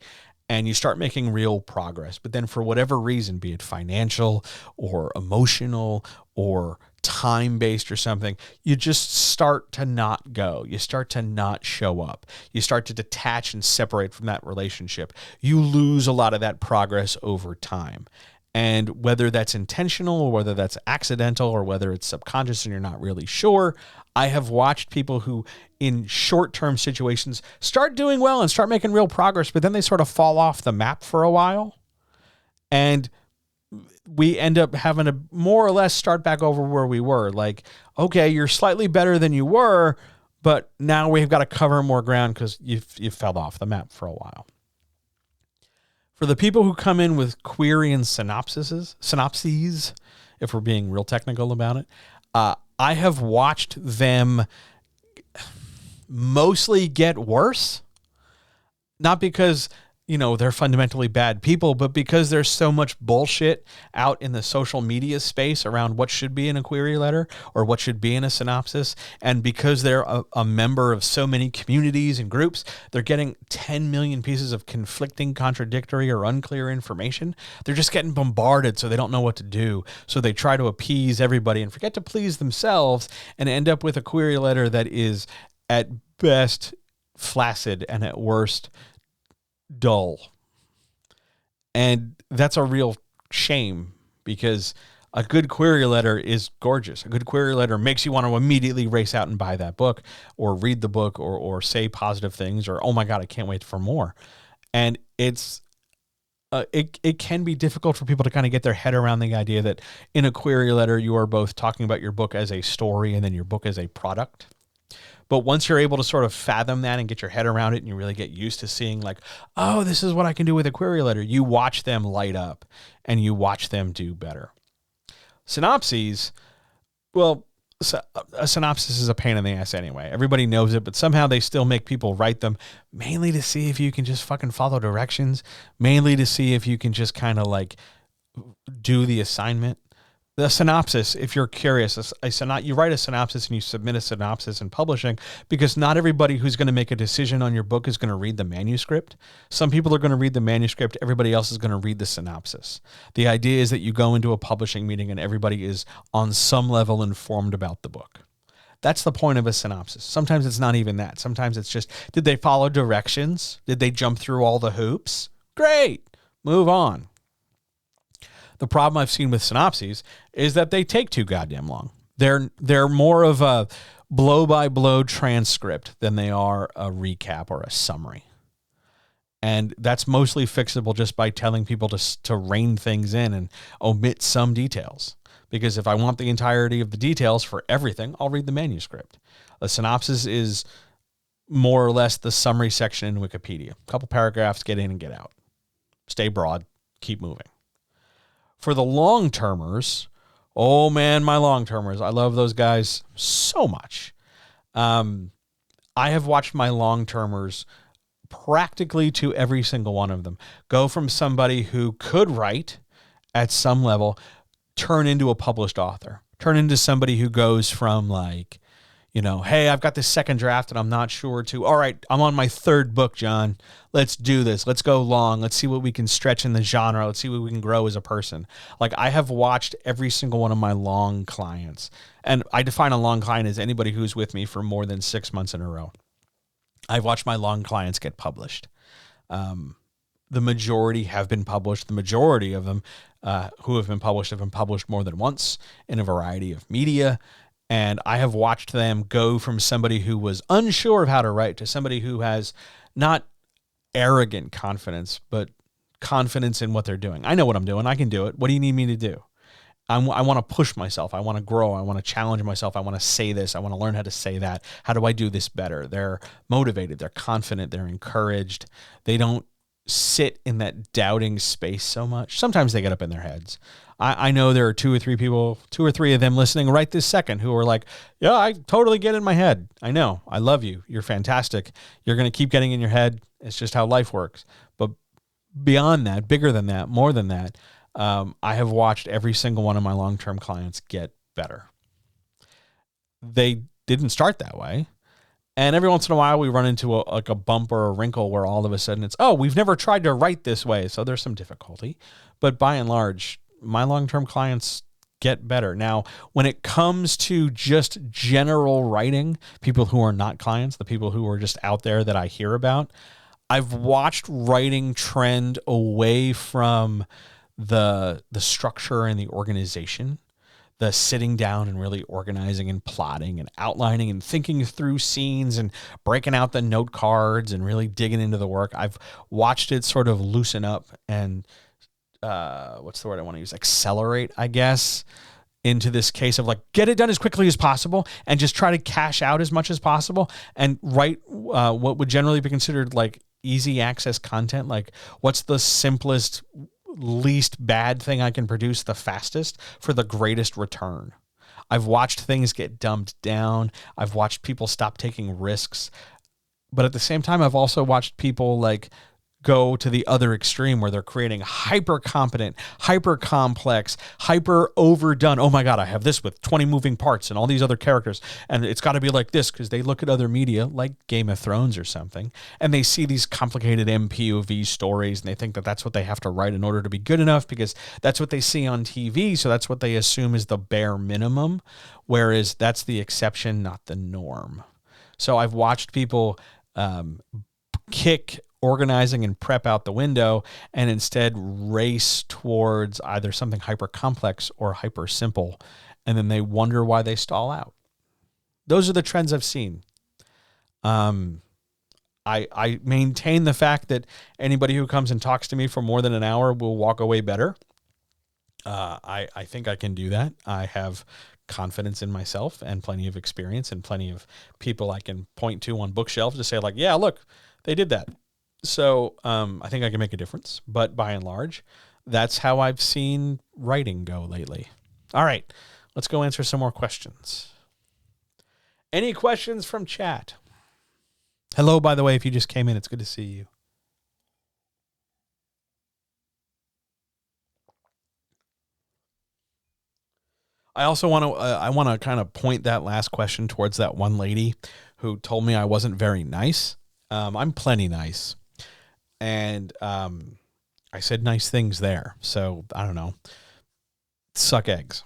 and you start making real progress. But then for whatever reason, be it financial or emotional or time-based or something, you just start to not go. You start to not show up. You start to detach and separate from that relationship. You lose a lot of that progress over time. And whether that's intentional or whether that's accidental or whether it's subconscious and you're not really sure, I have watched people who in short-term situations start doing well and start making real progress, but then they sort of fall off the map for a while. And we end up having to more or less start back over where we were. Like, okay, you're slightly better than you were, but now we've got to cover more ground because you fell off the map for a while. For the people who come in with query and synopses, if we're being real technical about it, I have watched them mostly get worse. Not because, they're fundamentally bad people, but because there's so much bullshit out in the social media space around what should be in a query letter or what should be in a synopsis. And because they're a member of so many communities and groups, they're getting 10 million pieces of conflicting, contradictory, or unclear information. They're just getting bombarded, so they don't know what to do. So they try to appease everybody and forget to please themselves and end up with a query letter that is at best flaccid and at worst dull. And that's a real shame, because a good query letter is gorgeous. A good query letter makes you want to immediately race out and buy that book or read the book or say positive things or, oh my God, I can't wait for more. And it's it can be difficult for people to kind of get their head around the idea that in a query letter, you are both talking about your book as a story and then your book as a product. But once you're able to sort of fathom that and get your head around it and you really get used to seeing like, oh, this is what I can do with a query letter, you watch them light up and you watch them do better. Synopses, well, a synopsis is a pain in the ass anyway. Everybody knows it, but somehow they still make people write them, mainly to see if you can just fucking follow directions, mainly to see if you can just kind of like do the assignment. The synopsis, if you're curious, you write a synopsis and you submit a synopsis in publishing, because not everybody who's going to make a decision on your book is going to read the manuscript. Some people are going to read the manuscript. Everybody else is going to read the synopsis. The idea is that you go into a publishing meeting and everybody is on some level informed about the book. That's the point of a synopsis. Sometimes it's not even that. Sometimes it's just, did they follow directions? Did they jump through all the hoops? Great. Move on. The problem I've seen with synopses is that they take too goddamn long. They're more of a blow-by-blow transcript than they are a recap or a summary. And that's mostly fixable just by telling people to rein things in and omit some details. Because if I want the entirety of the details for everything, I'll read the manuscript. A synopsis is more or less the summary section in Wikipedia. A couple paragraphs, get in and get out. Stay broad, keep moving. For the long-termers, oh man, my long-termers, I love those guys so much. I have watched my long-termers practically to every single one of them go from somebody who could write at some level, turn into a published author, turn into somebody who goes from like, hey, I've got this second draft and I'm not sure to, all right, I'm on my third book, John. Let's do this. Let's go long. Let's see what we can stretch in the genre. Let's see what we can grow as a person. Like, I have watched every single one of my long clients. And I define a long client as anybody who's with me for more than 6 months in a row. I've watched my long clients get published. The majority have been published. The majority of them who have been published more than once in a variety of media. And I have watched them go from somebody who was unsure of how to write to somebody who has not arrogant confidence, but confidence in what they're doing. I know what I'm doing. I can do it. What do you need me to do? I want to push myself. I want to grow. I want to challenge myself. I want to say this. I want to learn how to say that. How do I do this better? They're motivated. They're confident. They're encouraged. They don't sit in that doubting space so much. Sometimes they get up in their heads. I know there are two or three of them listening right this second who are like, yeah, I totally get in my head. I know. I love you. You're fantastic. You're going to keep getting in your head. It's just how life works. But beyond that, bigger than that, more than that, I have watched every single one of my long-term clients get better. They didn't start that way. And every once in a while we run into a bump or a wrinkle where all of a sudden it's, oh, we've never tried to write this way. So there's some difficulty. But by and large, my long-term clients get better. Now, when it comes to just general writing, people who are not clients, the people who are just out there that I hear about, I've watched writing trend away from the structure and the organization, the sitting down and really organizing and plotting and outlining and thinking through scenes and breaking out the note cards and really digging into the work. I've watched it sort of loosen up and what's the word I want to use? Accelerate, I guess, into this case of like, get it done as quickly as possible and just try to cash out as much as possible and write what would generally be considered like easy access content. Like, what's the simplest, least bad thing I can produce the fastest for the greatest return? I've watched things get dumbed down. I've watched people stop taking risks. But at the same time, I've also watched people like go to the other extreme where they're creating hyper competent, hyper complex, hyper overdone. Oh my God, I have this with 20 moving parts and all these other characters. And it's got to be like this because they look at other media like Game of Thrones or something. And they see these complicated MPOV stories and they think that that's what they have to write in order to be good enough because that's what they see on TV. So that's what they assume is the bare minimum. Whereas that's the exception, not the norm. So I've watched people kick organizing and prep out the window and instead race towards either something hyper complex or hyper simple. And then they wonder why they stall out. Those are the trends I've seen. I maintain the fact that anybody who comes and talks to me for more than an hour will walk away better. I think I can do that. I have confidence in myself and plenty of experience and plenty of people I can point to on bookshelves to say like, yeah, look, they did that. So I think I can make a difference, but by and large, that's how I've seen writing go lately. All right, let's go answer some more questions. Any questions from chat? Hello, by the way, if you just came in, it's good to see you. I also want to kind of point that last question towards that one lady who told me I wasn't very nice. I'm plenty nice. And I said nice things there. So, I don't know. Suck eggs.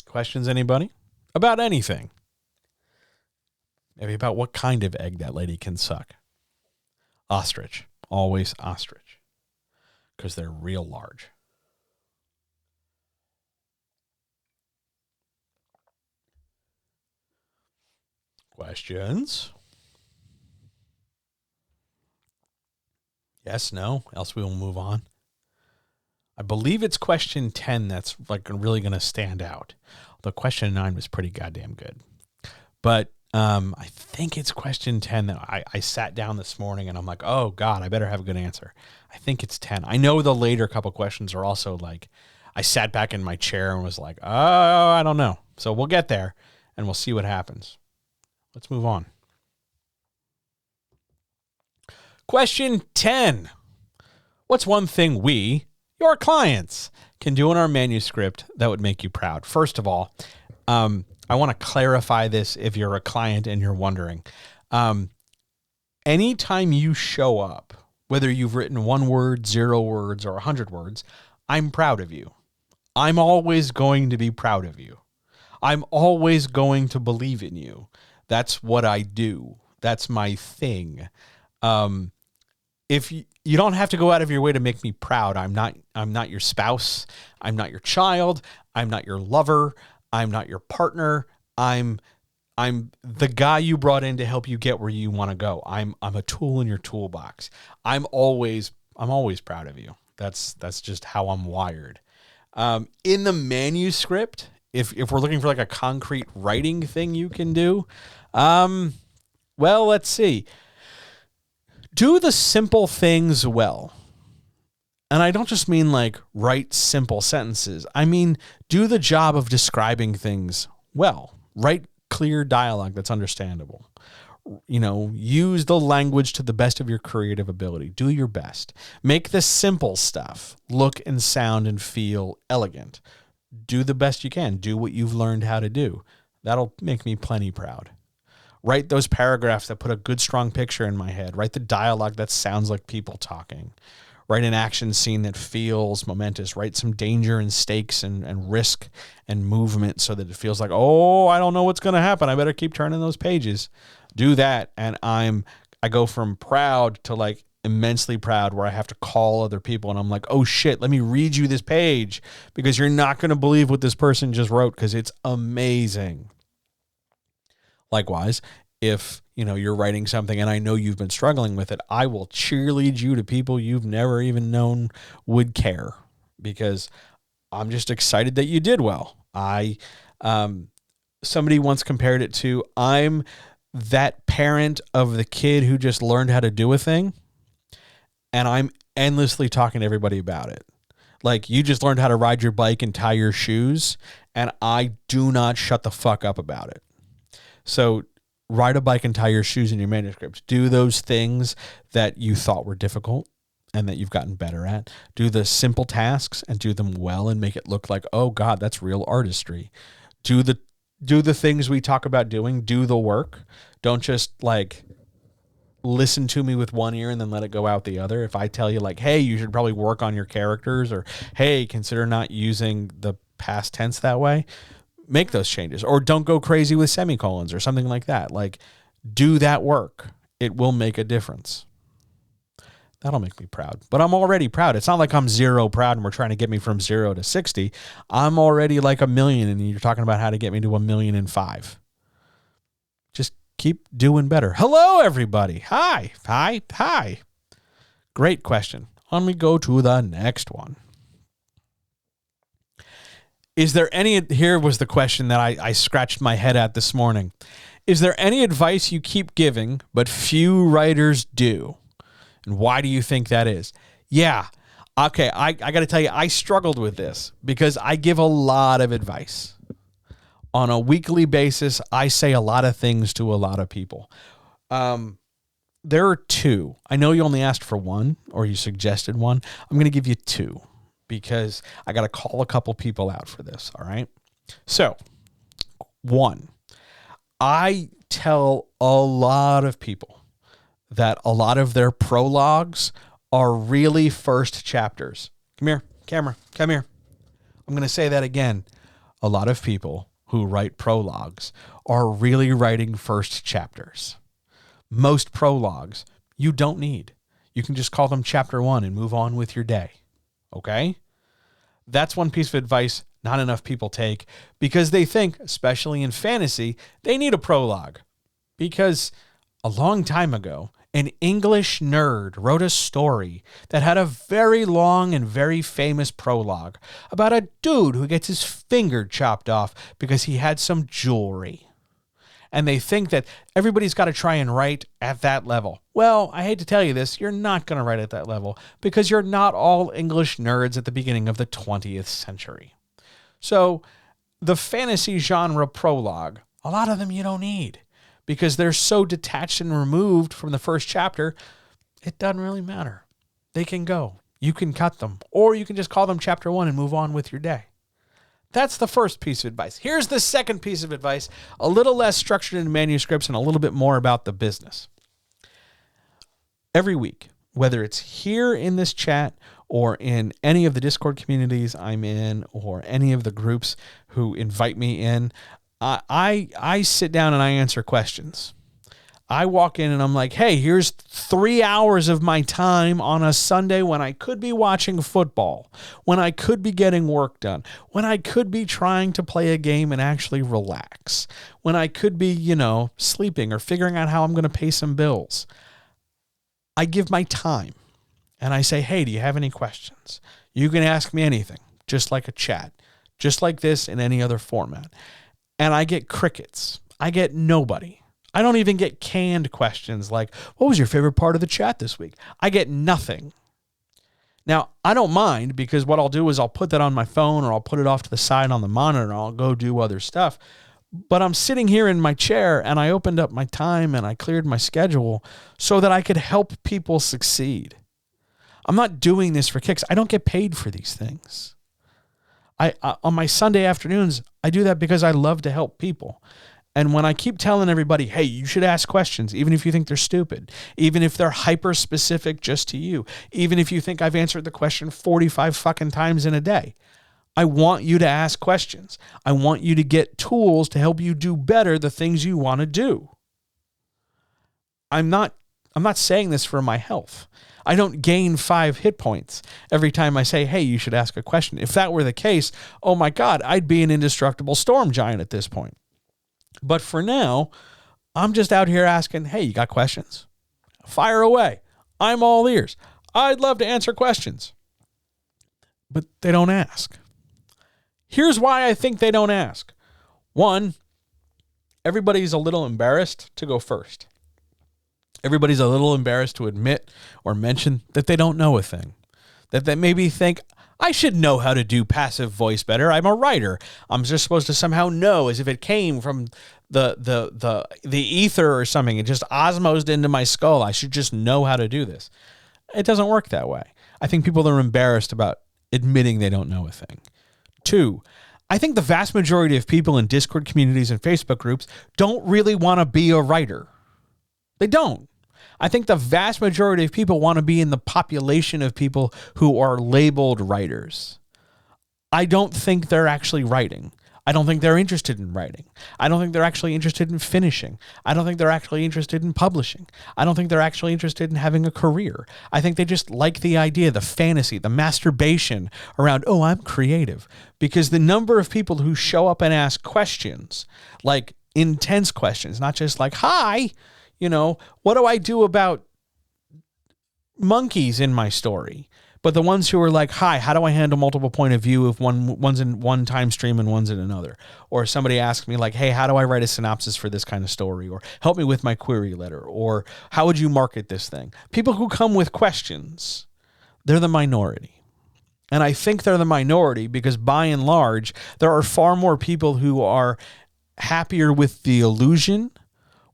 Questions, anybody? About anything. Maybe about what kind of egg that lady can suck. Ostrich. Always ostrich. Because they're real large. Questions? Yes, no, else we will move on. I believe it's question 10 that's like really going to stand out. Although question 9 was pretty goddamn good. But I think it's question 10 that I sat down this morning and I'm like, oh God, I better have a good answer. I think it's 10. I know the later couple questions are also like, I sat back in my chair and was like, oh, I don't know. So we'll get there and we'll see what happens. Let's move on. Question 10. What's one thing we, your clients, can do in our manuscript that would make you proud? First of all, I want to clarify this if you're a client and you're wondering. Anytime you show up, whether you've written 1 word, 0 words, or 100 words, I'm proud of you. I'm always going to be proud of you. I'm always going to believe in you. That's what I do. That's my thing. If you don't have to go out of your way to make me proud. I'm not your spouse. I'm not your child. I'm not your lover. I'm not your partner. I'm the guy you brought in to help you get where you want to go. I'm a tool in your toolbox. I'm always proud of you. That's just how I'm wired. In the manuscript, if we're looking for like a concrete writing thing you can do, well, let's see. Do the simple things well. And I don't just mean like write simple sentences. I mean, do the job of describing things well. Write clear dialogue that's understandable. You know, use the language to the best of your creative ability. Do your best. Make the simple stuff look and sound and feel elegant. Do the best you can. Do what you've learned how to do. That'll make me plenty proud. Write those paragraphs that put a good, strong picture in my head. Write the dialogue that sounds like people talking. Write an action scene that feels momentous. Write some danger and stakes and risk and movement so that it feels like, oh, I don't know what's going to happen. I better keep turning those pages. Do that. And I go from proud to like immensely proud where I have to call other people and I'm like, oh shit, let me read you this page because you're not going to believe what this person just wrote because it's amazing. Likewise, if you're writing something and I know you've been struggling with it, I will cheerlead you to people you've never even known would care because I'm just excited that you did well. Somebody once compared it to, I'm that parent of the kid who just learned how to do a thing and I'm endlessly talking to everybody about it. Like, you just learned how to ride your bike and tie your shoes and I do not shut the fuck up about it. So ride a bike and tie your shoes in your manuscripts. Do those things that you thought were difficult and that you've gotten better at. Do the simple tasks and do them well and make it look like, oh God, that's real artistry. Do the things we talk about doing. Do the work. Don't just like listen to me with one ear and then let it go out the other. If I tell you like, hey, you should probably work on your characters, or hey, consider not using the past tense that way, make those changes. Or don't go crazy with semicolons or something like that. Like, do that work. It will make a difference. That'll make me proud. But I'm already proud. It's not like I'm zero proud and we're trying to get me from 0 to 60. I'm already like 1 million and you're talking about how to get me to 1,000,005. Just keep doing better. Hello, everybody. Hi. Great question. Let me go to the next one. Is there any, here was the question that I scratched my head at this morning. Is there any advice you keep giving, but few writers do? And why do you think that is? Yeah. Okay. I got to tell you, I struggled with this because I give a lot of advice. On a weekly basis, I say a lot of things to a lot of people. There are 2. I know you only asked for 1 or you suggested 1. I'm going to give you 2. Because I got to call a couple people out for this, all right? So, 1, I tell a lot of people that a lot of their prologues are really first chapters. Come here, camera, come here. I'm going to say that again. A lot of people who write prologues are really writing first chapters. Most prologues you don't need. You can just call them chapter 1 and move on with your day. Okay? That's one piece of advice not enough people take because they think, especially in fantasy, they need a prologue. Because a long time ago, an English nerd wrote a story that had a very long and very famous prologue about a dude who gets his finger chopped off because he had some jewelry. And they think that everybody's got to try and write at that level. Well, I hate to tell you this, you're not going to write at that level because you're not all English nerds at the beginning of the 20th century. So the fantasy genre prologue, a lot of them you don't need because they're so detached and removed from the first chapter, it doesn't really matter. They can go. You can cut them, or you can just call them chapter 1 and move on with your day. That's the first piece of advice. Here's the second piece of advice, a little less structured in manuscripts and a little bit more about the business. Every week, whether it's here in this chat or in any of the Discord communities I'm in or any of the groups who invite me in, I sit down and I answer questions. I walk in and I'm like, hey, here's 3 hours of my time on a Sunday when I could be watching football, when I could be getting work done, when I could be trying to play a game and actually relax, when I could be, sleeping or figuring out how I'm going to pay some bills. I give my time and I say, hey, do you have any questions? You can ask me anything, just like a chat, just like this in any other format. And I get crickets. I get nobody. I don't even get canned questions like, what was your favorite part of the chat this week? I get nothing. Now, I don't mind because what I'll do is I'll put that on my phone or I'll put it off to the side on the monitor and I'll go do other stuff. But I'm sitting here in my chair and I opened up my time and I cleared my schedule so that I could help people succeed. I'm not doing this for kicks. I don't get paid for these things. On my Sunday afternoons, I do that because I love to help people. And when I keep telling everybody, hey, you should ask questions, even if you think they're stupid, even if they're hyper specific just to you, even if you think I've answered the question 45 fucking times in a day, I want you to ask questions. I want you to get tools to help you do better the things you want to do. I'm not I'm not saying this for my health. I don't gain 5 hit points every time I say, hey, you should ask a question. If that were the case, oh my God, I'd be an indestructible storm giant at this point. But for now, I'm just out here asking, hey, you got questions? Fire away. I'm all ears. I'd love to answer questions. But they don't ask. Here's why I think they don't ask. One, everybody's a little embarrassed to go first. Everybody's a little embarrassed to admit or mention that they don't know a thing. That they maybe think, I should know how to do passive voice better. I'm a writer. I'm just supposed to somehow know, as if it came from the ether or something. It just osmosed into my skull. I should just know how to do this. It doesn't work that way. I think people are embarrassed about admitting they don't know a thing. 2, I think the vast majority of people in Discord communities and Facebook groups don't really want to be a writer. They don't. I think the vast majority of people want to be in the population of people who are labeled writers. I don't think they're actually writing. I don't think they're interested in writing. I don't think they're actually interested in finishing. I don't think they're actually interested in publishing. I don't think they're actually interested in having a career. I think they just like the idea, the fantasy, the masturbation around, oh, I'm creative. Because the number of people who show up and ask questions, like intense questions, not just like, hi, what do I do about monkeys in my story? But the ones who are like, hi, how do I handle multiple point of view if one's in one time stream and one's in another? Or somebody asks me like, hey, how do I write a synopsis for this kind of story? Or help me with my query letter. Or how would you market this thing? People who come with questions, they're the minority. And I think they're the minority because by and large, there are far more people who are happier with the illusion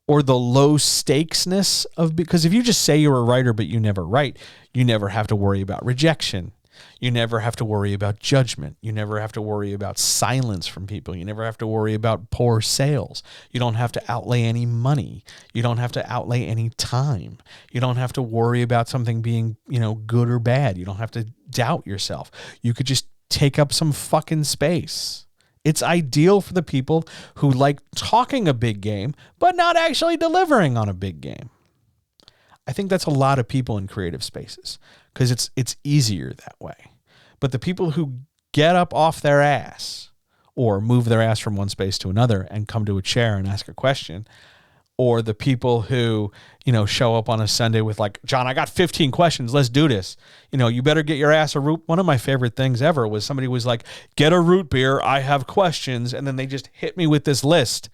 or the low stakesness of, because if you just say you're a writer but you never write, you never have to worry about rejection. You never have to worry about judgment. You never have to worry about silence from people. You never have to worry about poor sales. You don't have to outlay any money. You don't have to outlay any time. You don't have to worry about something being, good or bad. You don't have to doubt yourself. You could just take up some fucking space. It's ideal for the people who like talking a big game, but not actually delivering on a big game. I think that's a lot of people in creative spaces because it's easier that way. But the people who get up off their ass or move their ass from one space to another and come to a chair and ask a question, or the people who, show up on a Sunday with like, John, I got 15 questions. Let's do this. You better get your ass a root. One of my favorite things ever was somebody was like, get a root beer. I have questions. And then they just hit me with this list.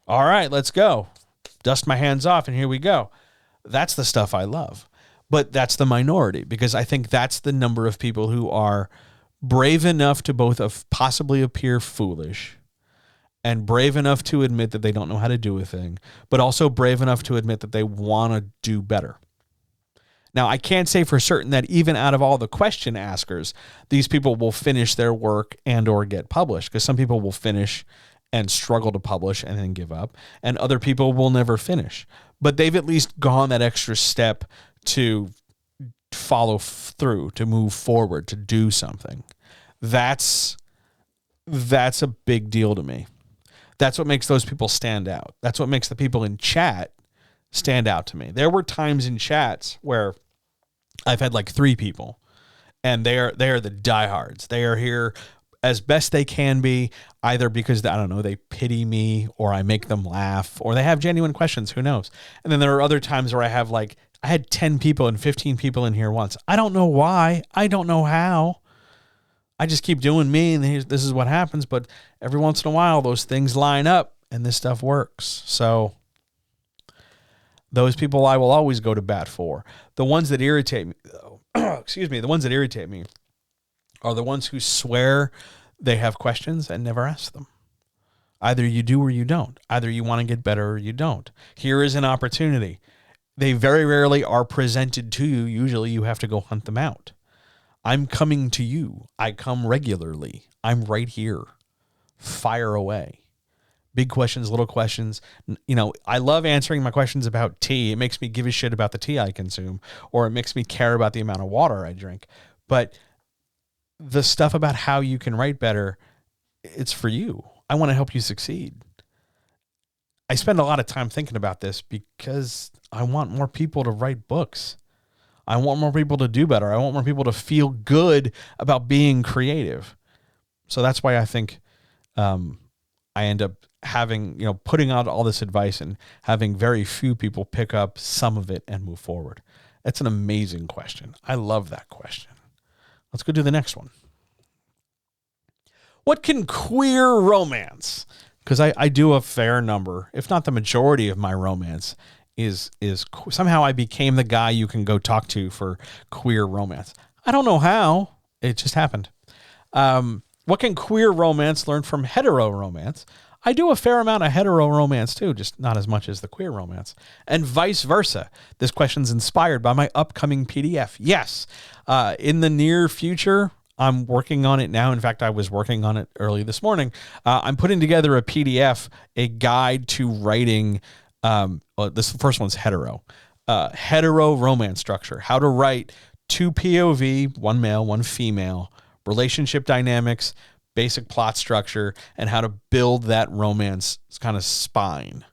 All right, let's go. Dust my hands off and here we go. That's the stuff I love. But that's the minority because I think that's the number of people who are brave enough to both possibly appear foolish and brave enough to admit that they don't know how to do a thing, but also brave enough to admit that they want to do better. Now, I can't say for certain that even out of all the question askers, these people will finish their work and or get published, because some people will finish and struggle to publish and then give up, and other people will never finish. But they've at least gone that extra step to follow through, to move forward, to do something. That's a big deal to me. That's what makes those people stand out. That's what makes the people in chat stand out to me. There were times in chats where I've had like 3 people, and they are the diehards. They are here as best they can be, either because, I don't know, they pity me or I make them laugh or they have genuine questions. Who knows? And then there are other times where I had 10 people and 15 people in here once. I don't know why. I don't know how. I just keep doing me, and this is what happens. But every once in a while, those things line up, and this stuff works. So those people I will always go to bat for. The ones that irritate me, the ones that irritate me are the ones who swear they have questions and never ask them. Either you do or you don't. Either you want to get better or you don't. Here is an opportunity. They very rarely are presented to you. Usually you have to go hunt them out. I'm coming to you. I come regularly. I'm right here. Fire away. Big questions, little questions. I love answering my questions about tea. It makes me give a shit about the tea I consume, or it makes me care about the amount of water I drink. But the stuff about how you can write better, it's for you. I want to help you succeed. I spend a lot of time thinking about this because I want more people to write books. I want more people to do better. I want more people to feel good about being creative. So that's why I think I end up having, putting out all this advice and having very few people pick up some of it and move forward. That's an amazing question. I love that question. Let's go do the next one. What can queer romance? Because I do a fair number, if not the majority of my romance, is somehow I became the guy you can go talk to for queer romance. I don't know how. It just happened. What can queer romance learn from hetero romance? I do a fair amount of hetero romance too, just not as much as the queer romance, and vice versa. This question's inspired by my upcoming PDF. Yes, in the near future, I'm working on it now. In fact, I was working on it early this morning. I'm putting together a PDF, a guide to writing. This first one's hetero romance structure. How to write 2 POV, 1 male, 1 female, relationship dynamics, basic plot structure, and how to build that romance kind of spine.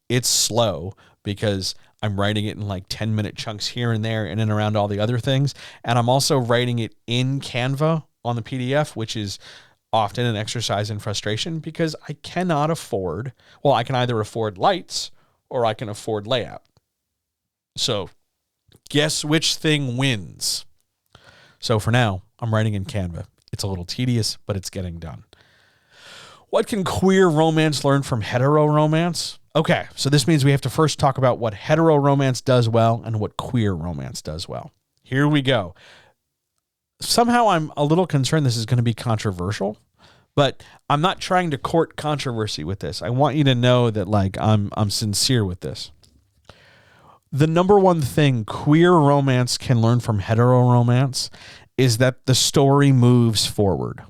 It's slow because I'm writing it in like 10-minute chunks here and there in and around all the other things. And I'm also writing it in Canva on the PDF, which is often an exercise in frustration because I cannot afford, I can either afford lights or I can afford layout. So guess which thing wins? So for now, I'm writing in Canva. It's a little tedious, but it's getting done. What can queer romance learn from hetero romance? Okay, so this means we have to first talk about what hetero romance does well and what queer romance does well. Here we go. Somehow I'm a little concerned this is going to be controversial, but I'm not trying to court controversy with this. I want you to know that I'm sincere with this. The number one thing queer romance can learn from hetero romance is that the story moves forward.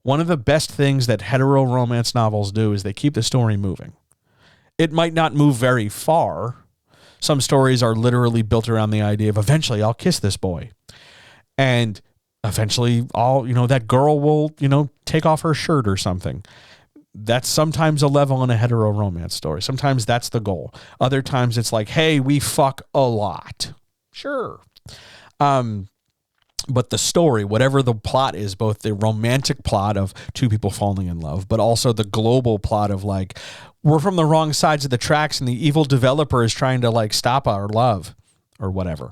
One of the best things that hetero romance novels do is they keep the story moving. It might not move very far. Some stories are literally built around the idea of eventually I'll kiss this boy. And eventually that girl will, take off her shirt or something. That's sometimes a level in a hetero romance story. Sometimes that's the goal. Other times it's like, hey, we fuck a lot. Sure. But the story, whatever the plot is, both the romantic plot of 2 people falling in love, but also the global plot of we're from the wrong sides of the tracks and the evil developer is trying to stop our love or whatever.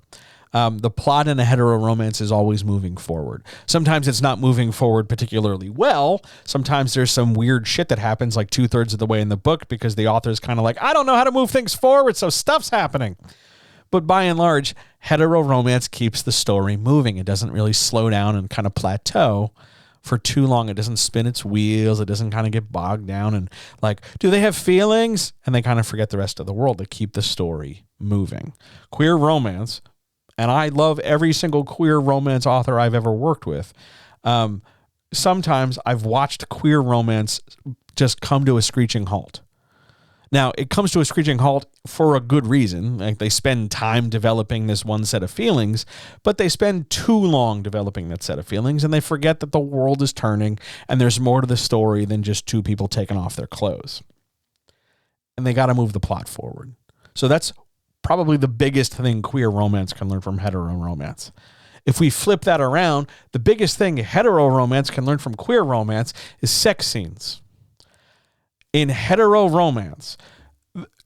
The plot in a hetero romance is always moving forward. Sometimes it's not moving forward particularly well. Sometimes there's some weird shit that happens 2/3 of the way in the book because the author's kind of I don't know how to move things forward, so stuff's happening. But by and large, hetero romance keeps the story moving. It doesn't really slow down and kind of plateau for too long. It doesn't spin its wheels. It doesn't kind of get bogged down and do they have feelings? And they kind of forget the rest of the world. They keep the story moving. Queer romance, and I love every single queer romance author I've ever worked with. Sometimes I've watched queer romance just come to a screeching halt. Now, it comes to a screeching halt for a good reason. They spend time developing this one set of feelings, but they spend too long developing that set of feelings, and they forget that the world is turning, and there's more to the story than just 2 people taking off their clothes. And they got to move the plot forward. So that's probably the biggest thing queer romance can learn from hetero romance. If we flip that around, the biggest thing hetero romance can learn from queer romance is sex scenes. In hetero romance,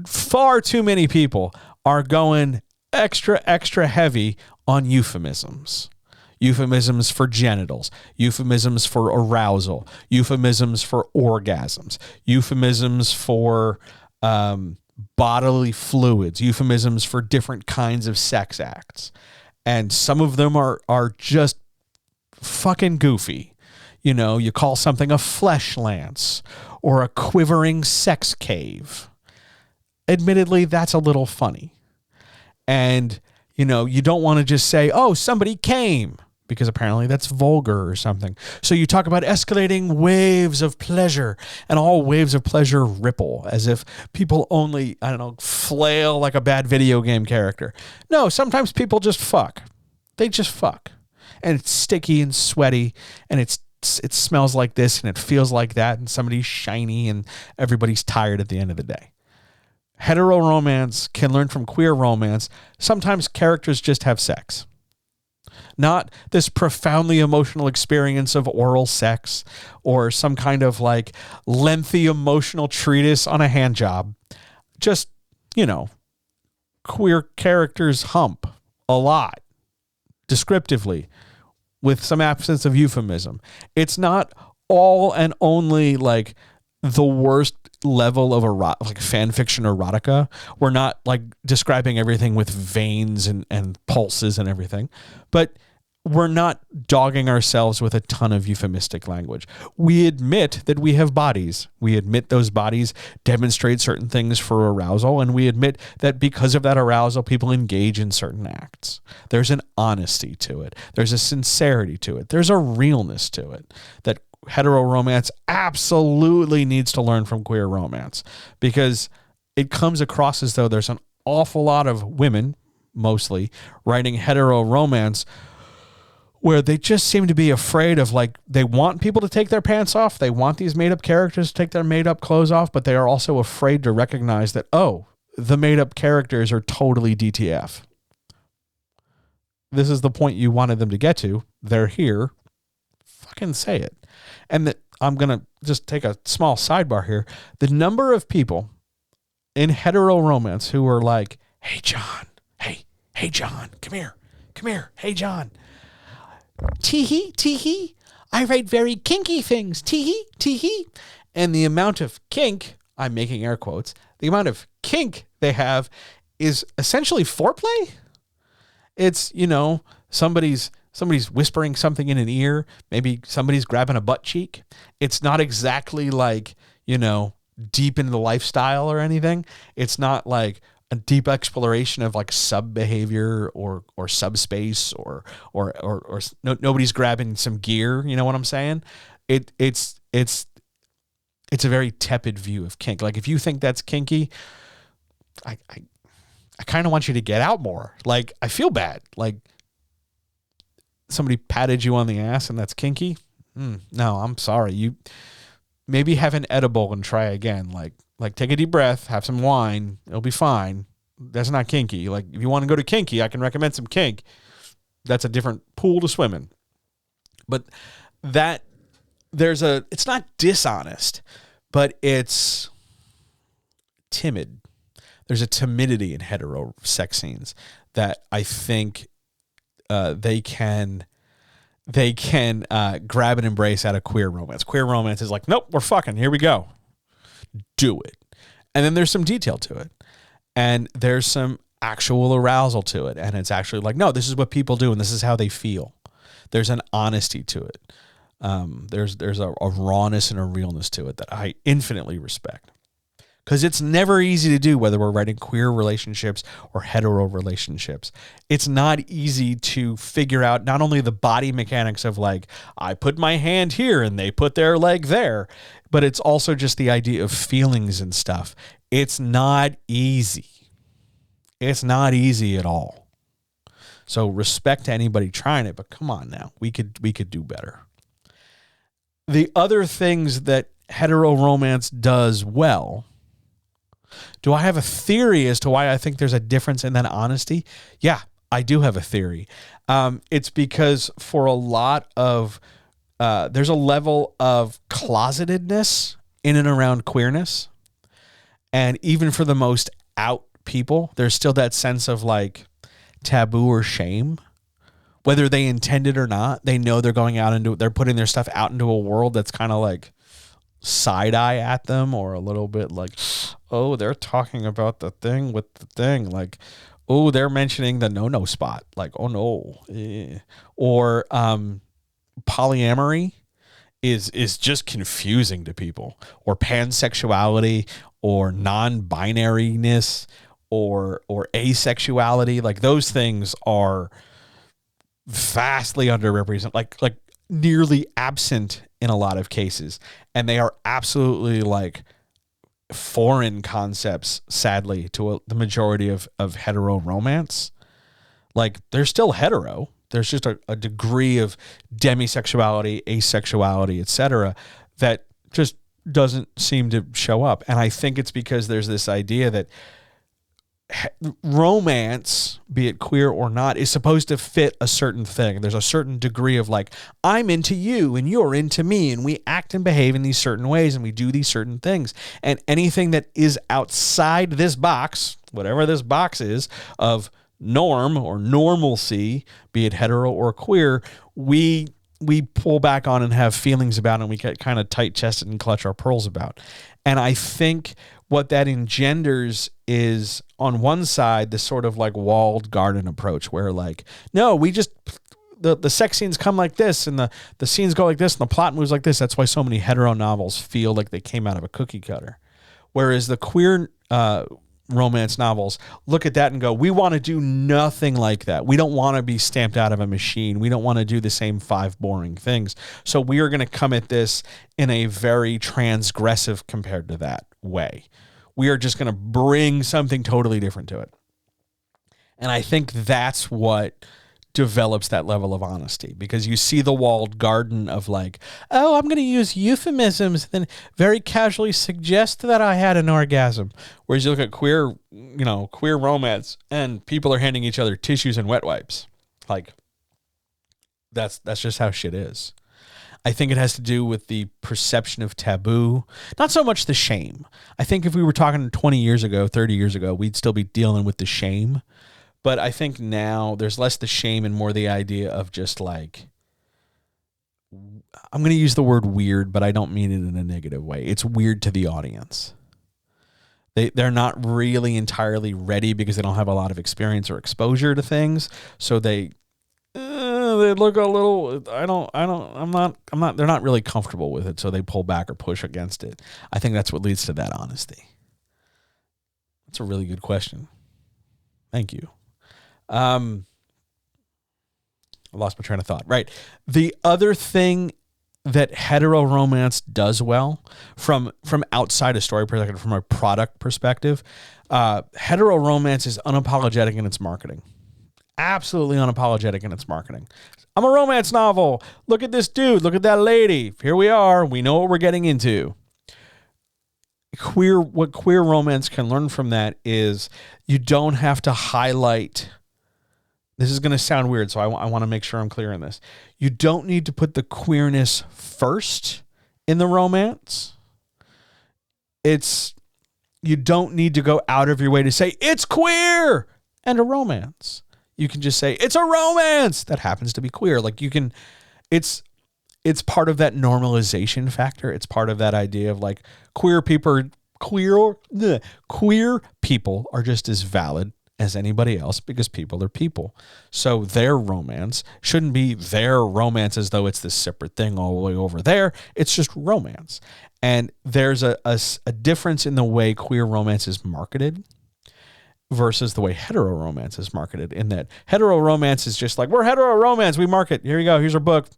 far too many people are going extra, extra heavy on euphemisms. Euphemisms for genitals, euphemisms for arousal, euphemisms for orgasms, euphemisms for bodily fluids, euphemisms for different kinds of sex acts. And some of them are just fucking goofy. You call something a flesh lance or a quivering sex cave. Admittedly, that's a little funny. And, you don't want to just say, oh, somebody came, because apparently that's vulgar or something. So you talk about escalating waves of pleasure, and all waves of pleasure ripple as if people only, flail like a bad video game character. No, sometimes people just fuck. They just fuck. And it's sticky and sweaty, and it's it smells like this and it feels like that, and somebody's shiny and everybody's tired at the end of the day. Hetero romance can learn from queer romance. Sometimes characters just have sex. Not this profoundly emotional experience of oral sex or some kind of like lengthy emotional treatise on a hand job. Just, queer characters hump a lot descriptively with some absence of euphemism. It's not all and only like the worst level of like fan fiction erotica. We're not like describing everything with veins and pulses and everything, but we're not dogging ourselves with a ton of euphemistic language. We admit that we have bodies. We admit those bodies demonstrate certain things for arousal, and we admit that because of that arousal, people engage in certain acts. There's an honesty to it. There's a sincerity to it. There's a realness to it that hetero romance absolutely needs to learn from queer romance, because it comes across as though there's an awful lot of women, mostly, writing hetero romance where they just seem to be afraid of, like, they want people to take their pants off. They want these made-up characters to take their made-up clothes off, but they are also afraid to recognize that, oh, the made-up characters are totally DTF. This is the point you wanted them to get to. They're here. Fucking say it. And I'm going to just take a small sidebar here. The number of people in hetero romance who are like, hey, John, hey, John, come here, hey, John. Tee-hee, I write very kinky things, tee-hee. And the amount of kink, I'm making air quotes, the amount of kink they have is essentially foreplay. It's, somebody's whispering something in an ear. Maybe somebody's grabbing a butt cheek. It's not exactly like, deep into the lifestyle or anything. It's not like a deep exploration of like sub behavior or subspace or nobody's grabbing some gear. You know what I'm saying? It's a very tepid view of kink. Like, if you think that's kinky, I kind of want you to get out more. Like, I feel bad. Like, somebody patted you on the ass and that's kinky. No, I'm sorry. You maybe have an edible and try again. Like take a deep breath, have some wine. It'll be fine. That's not kinky. Like, if you want to go to kinky, I can recommend some kink. That's a different pool to swim in. But it's not dishonest, but it's timid. There's a timidity in hetero sex scenes that I think they can grab and embrace out of queer romance. Queer romance is like, nope, we're fucking, here we go. Do it. And then there's some detail to it. And there's some actual arousal to it. And it's actually like, no, this is what people do and this is how they feel. There's an honesty to it. There's a rawness and a realness to it that I infinitely respect. Because it's never easy to do, whether we're writing queer relationships or hetero relationships. It's not easy to figure out not only the body mechanics of like, I put my hand here and they put their leg there, but it's also just the idea of feelings and stuff. It's not easy. It's not easy at all. So respect to anybody trying it, but come on now, we could do better. The other things that hetero romance does well. Do I have a theory as to why I think there's a difference in that honesty? Yeah, I do have a theory. It's because for a lot of, there's a level of closetedness in and around queerness. And even for the most out people, there's still that sense of like taboo or shame. Whether they intend it or not, they know they're going out into, they're putting their stuff out into a world that's kind of like side eye at them, or a little bit like, oh, they're talking about the thing with the thing. Like, oh, they're mentioning the no spot. Like, oh no. Or polyamory is just confusing to people, or pansexuality, or non-binariness, or asexuality. Like, those things are vastly underrepresented, like nearly absent in a lot of cases. And they are absolutely like foreign concepts, sadly, to the majority of hetero romance. Like, they're still hetero. There's just a degree of demisexuality, asexuality, etc., that just doesn't seem to show up. And I think it's because there's this idea that romance, be it queer or not, is supposed to fit a certain thing. There's a certain degree of like, I'm into you and you're into me, and we act and behave in these certain ways and we do these certain things. And anything that is outside this box, whatever this box is, of norm or normalcy, be it hetero or queer, we pull back on and have feelings about, and we get kind of tight-chested and clutch our pearls about. And I think what that engenders is, on one side, this sort of like walled garden approach where like, no, we just, the sex scenes come like this and the scenes go like this and the plot moves like this. That's why so many hetero novels feel like they came out of a cookie cutter. Whereas the queer romance novels look at that and go, we want to do nothing like that. We don't want to be stamped out of a machine. We don't want to do the same 5 boring things. So we are going to come at this in a very transgressive, compared to that, way. We are just going to bring something totally different to it. And I think that's what develops that level of honesty, because you see the walled garden of like, oh, I'm going to use euphemisms and then very casually suggest that I had an orgasm. Whereas you look at queer romance and people are handing each other tissues and wet wipes. Like, that's just how shit is. I think it has to do with the perception of taboo, not so much the shame. I think if we were talking 20 years ago, 30 years ago, we'd still be dealing with the shame. But I think now there's less the shame and more the idea of just like, I'm going to use the word weird, but I don't mean it in a negative way. It's weird to the audience. They're not really entirely ready because they don't have a lot of experience or exposure to things. So they look a little, they're not really comfortable with it. So they pull back or push against it. I think that's what leads to that honesty. That's a really good question. Thank you. I lost my train of thought. Right. The other thing that hetero romance does well from outside a story perspective, from a product perspective, hetero romance is unapologetic in its marketing. Absolutely unapologetic in its marketing. I'm a romance novel. Look at this dude. Look at that lady. Here we are. We know what we're getting into. What queer romance can learn from that is you don't have to highlight. This is going to sound weird, so I want to make sure I'm clear on this. You don't need to put the queerness first in the romance. You don't need to go out of your way to say, it's queer and a romance. You can just say, it's a romance that happens to be queer. Like it's part of that normalization factor. It's part of that idea of like queer people are just as valid as anybody else because people are people. So their romance shouldn't be their romance as though it's this separate thing all the way over there. It's just romance. And there's a difference in the way queer romance is marketed versus the way hetero romance is marketed, in that hetero romance is just like, we're hetero romance, we market, here you go, here's our book.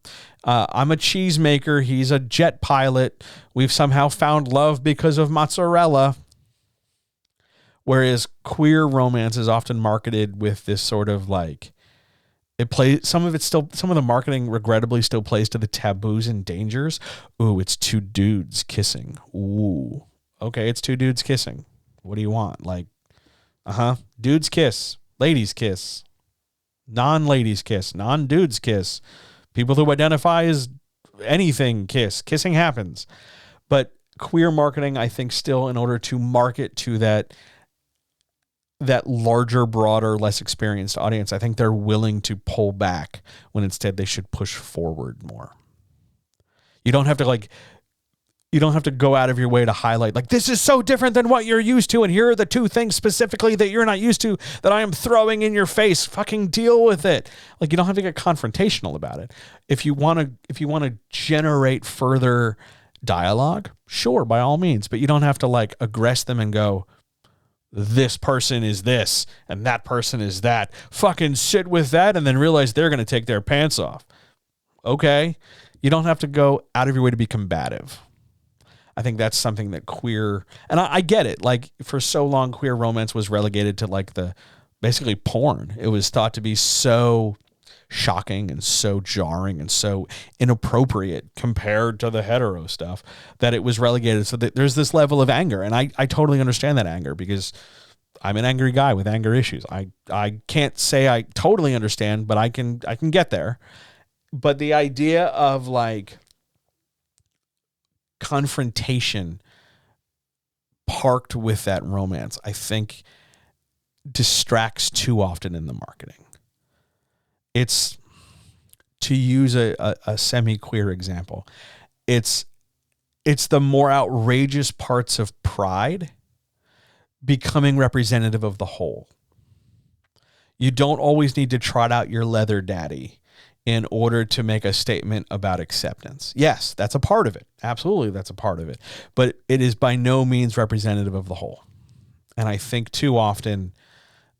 I'm a cheesemaker, he's a jet pilot, we've somehow found love because of mozzarella. Whereas queer romance is often marketed with this sort of like, some of the marketing regrettably still plays to the taboos and dangers. Ooh, it's 2 dudes kissing. Ooh, okay, it's 2 dudes kissing. What do you want? Like, dudes kiss, ladies kiss, non-ladies kiss, non-dudes kiss, people who identify as anything kiss. Kissing happens. But queer marketing, I think, still, in order to market to that larger, broader, less experienced audience, I think they're willing to pull back when instead they should push forward more. You don't have to go out of your way to highlight, like, this is so different than what you're used to, and here are the 2 things specifically that you're not used to that I am throwing in your face. Fucking deal with it. Like, you don't have to get confrontational about it. If you want to generate further dialogue, sure, by all means, but you don't have to like aggress them and go, this person is this and that person is that. Fucking sit with that and then realize they're going to take their pants off. Okay. You don't have to go out of your way to be combative. I think that's something that queer, and I get it. Like, for so long, queer romance was relegated to like basically porn. It was thought to be so shocking and so jarring and so inappropriate compared to the hetero stuff that it was relegated. So that there's this level of anger. And I totally understand that anger because I'm an angry guy with anger issues. I can't say I totally understand, but I can get there. But the idea of like confrontation parked with that romance, I think distracts too often in the marketing. It's, to use a semi-queer example, it's the more outrageous parts of pride becoming representative of the whole. You don't always need to trot out your leather daddy in order to make a statement about acceptance. Yes, that's a part of it. Absolutely, that's a part of it. But it is by no means representative of the whole. And I think too often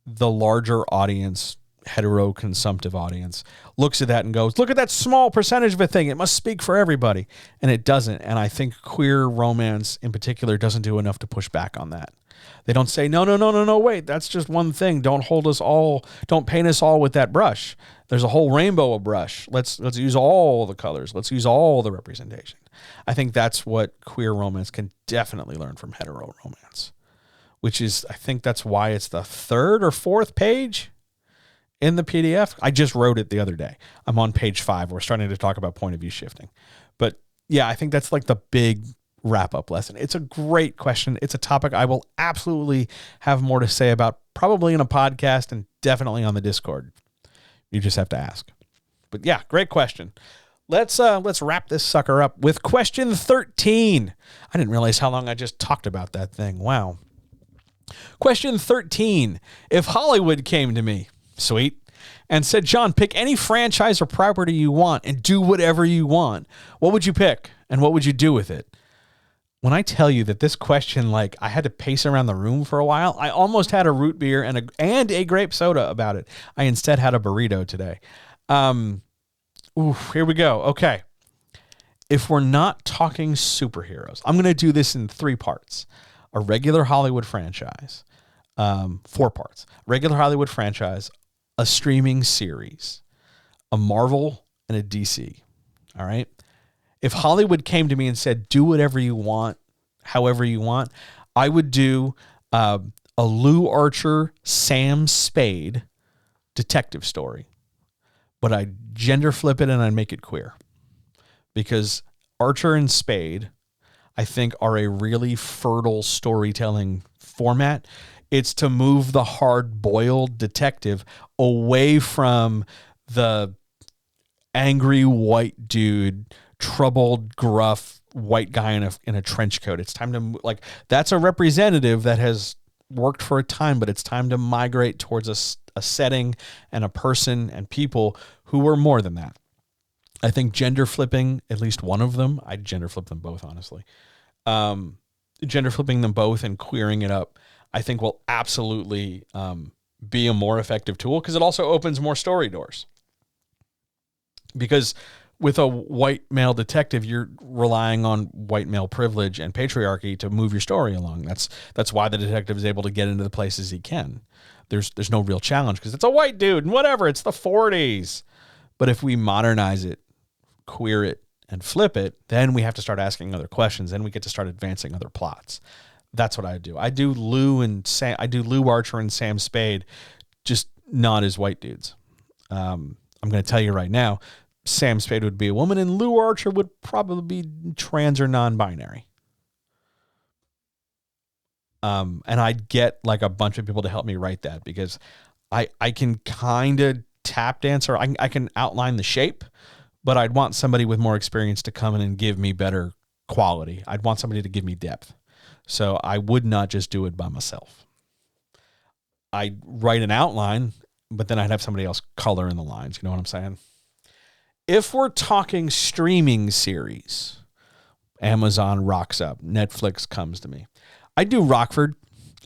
the larger audience, hetero-consumptive audience, looks at that and goes, look at that small percentage of a thing. It must speak for everybody. And it doesn't. And I think queer romance in particular doesn't do enough to push back on that. They don't say, no, wait, that's just one thing. Don't paint us all with that brush. There's a whole rainbow of brush. Let's use all the colors. Let's use all the representation. I think that's what queer romance can definitely learn from hetero romance, which is, I think that's why it's the 3rd or 4th page in the PDF. I just wrote it the other day. I'm on page 5. We're starting to talk about point of view shifting. But yeah, I think that's like the big wrap-up lesson. It's a great question. It's a topic I will absolutely have more to say about, probably in a podcast and definitely on the Discord. You just have to ask. But yeah, great question. Let's wrap this sucker up with question 13. I didn't realize how long I just talked about that thing. Wow. Question 13. If Hollywood came to me, sweet, and said, John, pick any franchise or property you want and do whatever you want, what would you pick and what would you do with it? When I tell you that this question, like, I had to pace around the room for a while, I almost had a root beer and a grape soda about it. I instead had a burrito today. Here we go. Okay. If we're not talking superheroes, I'm going to do this in 3 parts. A regular Hollywood franchise, 4 parts. Regular Hollywood franchise, a streaming series, a Marvel, and a DC. All right? If Hollywood came to me and said, do whatever you want, however you want, I would do a Lou Archer, Sam Spade detective story. But I'd gender flip it and I'd make it queer. Because Archer and Spade, I think, are a really fertile storytelling format. It's to move the hard-boiled detective away from the angry white dude, troubled, gruff white guy in a trench coat. It's time to, like, that's a representative that has worked for a time, but it's time to migrate towards a setting and a person and people who are more than that. I think gender flipping, at least one of them, I'd gender flip them both, honestly. Gender flipping them both and queering it up, I think will absolutely be a more effective tool because it also opens more story doors. Because with a white male detective, you're relying on white male privilege and patriarchy to move your story along. That's why the detective is able to get into the places he can. There's no real challenge because it's a white dude and whatever, it's the 40s. But if we modernize it, queer it, and flip it, then we have to start asking other questions. Then we get to start advancing other plots. That's what I do. I do Lou Archer and Sam Spade, just not as white dudes. I'm going to tell you right now, Sam Spade would be a woman and Lou Archer would probably be trans or non-binary. And I'd get like a bunch of people to help me write that because I can kind of tap dance or I can outline the shape, but I'd want somebody with more experience to come in and give me better quality. I'd want somebody to give me depth. So I would not just do it by myself. I'd write an outline, but then I'd have somebody else color in the lines. You know what I'm saying? If we're talking streaming series, Amazon rocks up, Netflix comes to me. I do Rockford.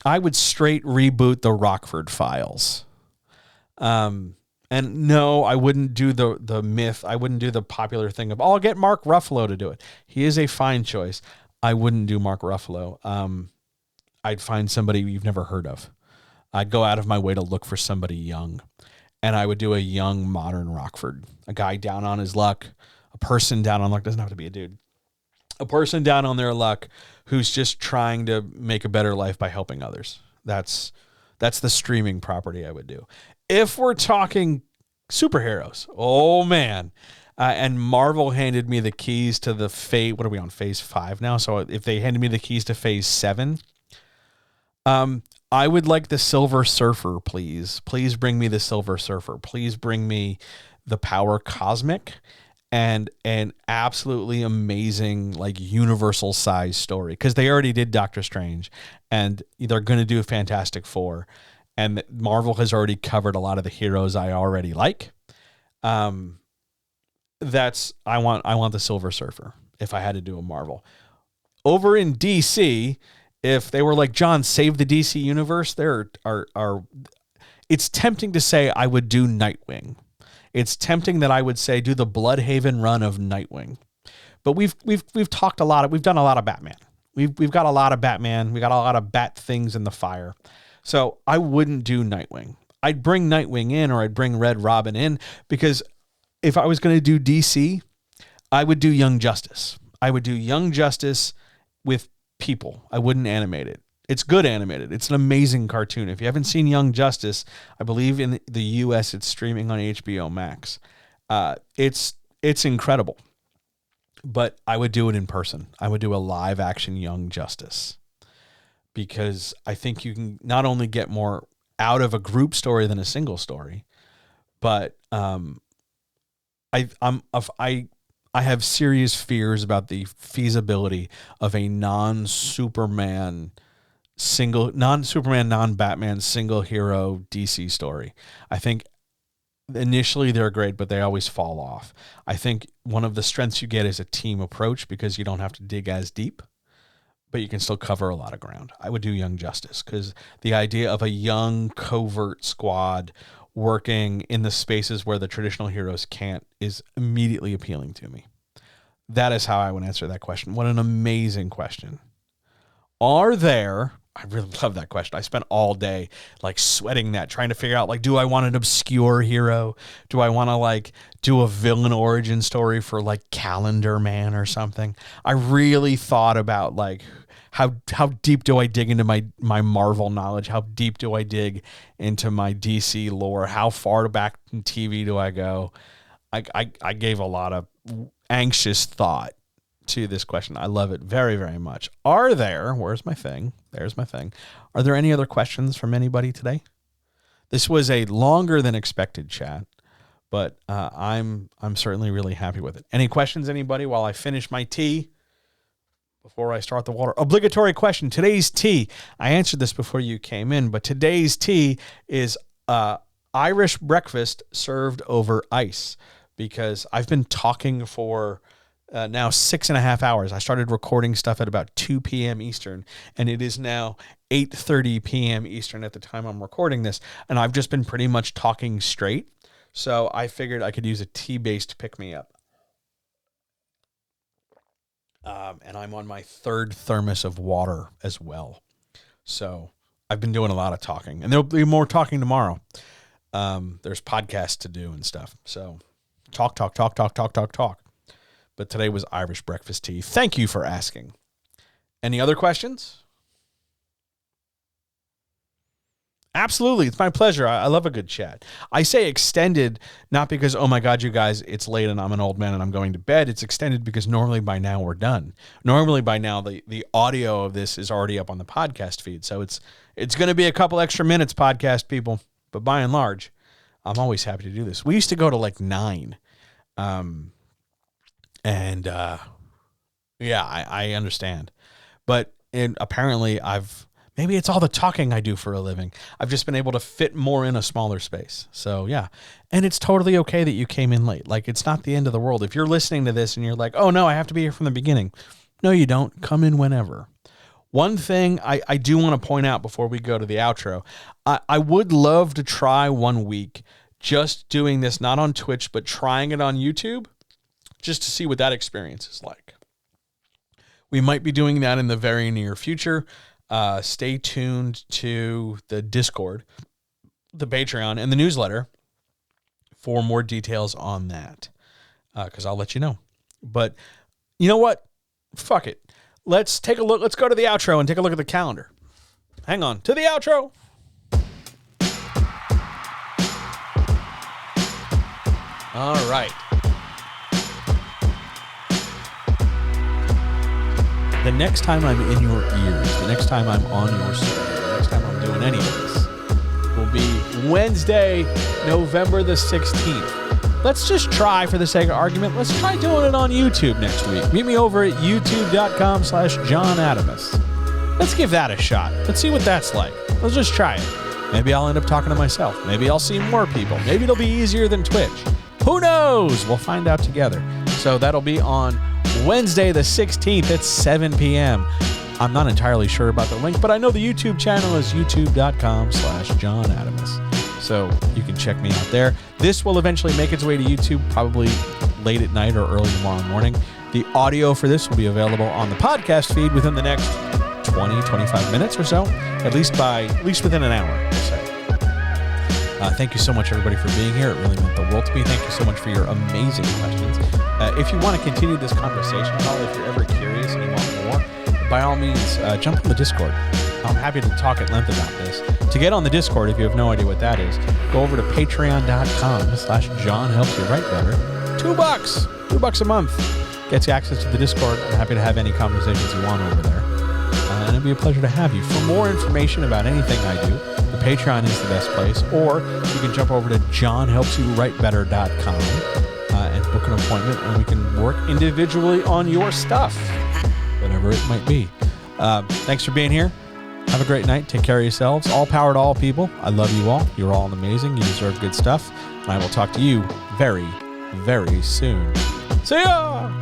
I would straight reboot the Rockford Files. And no, I wouldn't do the myth. I wouldn't do the popular thing of, I'll get Mark Ruffalo to do it. He is a fine choice. I wouldn't do Mark Ruffalo. I'd find somebody you've never heard of. I'd go out of my way to look for somebody young. and I would do a young modern Rockford, a guy down on his luck, a person down on luck, doesn't have to be a dude, a person down on their luck who's just trying to make a better life by helping others. That's the streaming property I would do. If we're talking superheroes, oh man. And Marvel handed me the keys to the phase. What are we on? Phase 5 now. So if they handed me the keys to phase 7, I would like the Silver Surfer, please. Please bring me the Silver Surfer. Please bring me the Power Cosmic and an absolutely amazing, like, universal size story. Because they already did Doctor Strange, and they're going to do a Fantastic Four. And Marvel has already covered a lot of the heroes I already like. I want the Silver Surfer if I had to do a Marvel. Over in DC, if they were like, John, save the DC universe, it's tempting to say I would do Nightwing. It's tempting that I would say do the Bloodhaven run of Nightwing. But we've talked a lot. We've done a lot of Batman. We've got a lot of Batman. We got a lot of bat things in the fire. So I wouldn't do Nightwing. I'd bring Nightwing in, or I'd bring Red Robin in, because if I was going to do DC, I would do Young Justice. I would do Young Justice with people. I wouldn't animate it. It's good animated. It's an amazing cartoon. If you haven't seen Young Justice, I believe in the US it's streaming on HBO Max. It's incredible. But I would do it in person. I would do a live action Young Justice, because I think you can not only get more out of a group story than a single story, but I have serious fears about the feasibility of a non-Superman, non-Batman single hero DC story. I think initially they're great, but they always fall off. I think one of the strengths you get is a team approach, because you don't have to dig as deep, but you can still cover a lot of ground. I would do Young Justice, because the idea of a young covert squad working in the spaces where the traditional heroes can't is immediately appealing to me. That is how I would answer that question. What an amazing question. I really love that question. I spent all day like sweating that, trying to figure out, like, do I want an obscure hero? Do I want to like do a villain origin story for like Calendar Man or something? I really thought about like, how deep do I dig into my Marvel knowledge? How deep do I dig into my DC lore? How far back in TV do I go? I gave a lot of anxious thought to this question. I love it very, very much. Where's my thing? There's my thing. Are there any other questions from anybody today? This was a longer than expected chat, but I'm certainly really happy with it. Any questions, anybody, while I finish my tea? Before I start the water, obligatory question. Today's tea, I answered this before you came in, but today's tea is Irish breakfast served over ice, because I've been talking for now 6.5 hours. I started recording stuff at about 2 p.m. Eastern, and it is now 8:30 p.m. Eastern at the time I'm recording this, and I've just been pretty much talking straight, so I figured I could use a tea-based pick-me-up. And I'm on my 3rd thermos of water as well. So I've been doing a lot of talking, and there'll be more talking tomorrow. There's podcasts to do and stuff. So talk. But today was Irish breakfast tea. Thank you for asking. Any other questions? Absolutely. It's my pleasure. I love a good chat. I say extended, not because, oh my God, you guys, it's late and I'm an old man and I'm going to bed. It's extended because normally by now we're done. Normally by now the audio of this is already up on the podcast feed. So it's going to be a couple extra minutes, podcast people. But by and large, I'm always happy to do this. We used to go to like 9. I understand. But apparently maybe it's all the talking I do for a living. I've just been able to fit more in a smaller space. So yeah. And it's totally okay that you came in late. Like, it's not the end of the world. If you're listening to this and you're like, oh no, I have to be here from the beginning. No, you don't. Come in whenever. One thing I do want to point out before we go to the outro, I would love to try one week just doing this, not on Twitch, but trying it on YouTube, just to see what that experience is like. We might be doing that in the very near future. Stay tuned to the Discord, the Patreon, and the newsletter, for more details on that, because I'll let you know. But you know what? Fuck it. Let's take a look. Let's go to the outro and take a look at the calendar. Hang on. To the outro. All right. The next time I'm in your ears, the next time I'm on your screen, the next time I'm doing any of this will be Wednesday, November the 16th. Let's just try, for the sake of argument, let's try doing it on YouTube next week. Meet me over at youtube.com/John Adamus. Let's give that a shot. Let's see what that's like. Let's just try it. Maybe I'll end up talking to myself. Maybe I'll see more people. Maybe it'll be easier than Twitch. Who knows? We'll find out together. So that'll be on Wednesday the 16th at 7 p.m. I'm not entirely sure about the link, but I know the YouTube channel is youtube.com/John Adamus. So you can check me out there. This will eventually make its way to YouTube, probably late at night or early tomorrow morning. The audio for this will be available on the podcast feed within the next 20, 25 minutes or so, at least within an hour, we'll say. Thank you so much, everybody, for being here. It really meant the world to me. Thank you so much for your amazing questions. If you want to continue this conversation at all, if you're ever curious and you want more, by all means, jump on the Discord. I'm happy to talk at length about this. To get on the Discord, if you have no idea what that is, go over to patreon.com/John Helps You Write Better. $2 a month gets you access to the Discord. I'm happy to have any conversations you want over there. And it'd be a pleasure to have you. For more information about anything I do, the Patreon is the best place, or you can jump over to johnhelpsyouwritebetter.com and book an appointment, and we can work individually on your stuff, whatever it might be. Thanks for being here. Have a great night. Take care of yourselves. All power to all people. I love you all. You're all amazing. You deserve good stuff. And I will talk to you very, very soon. See ya!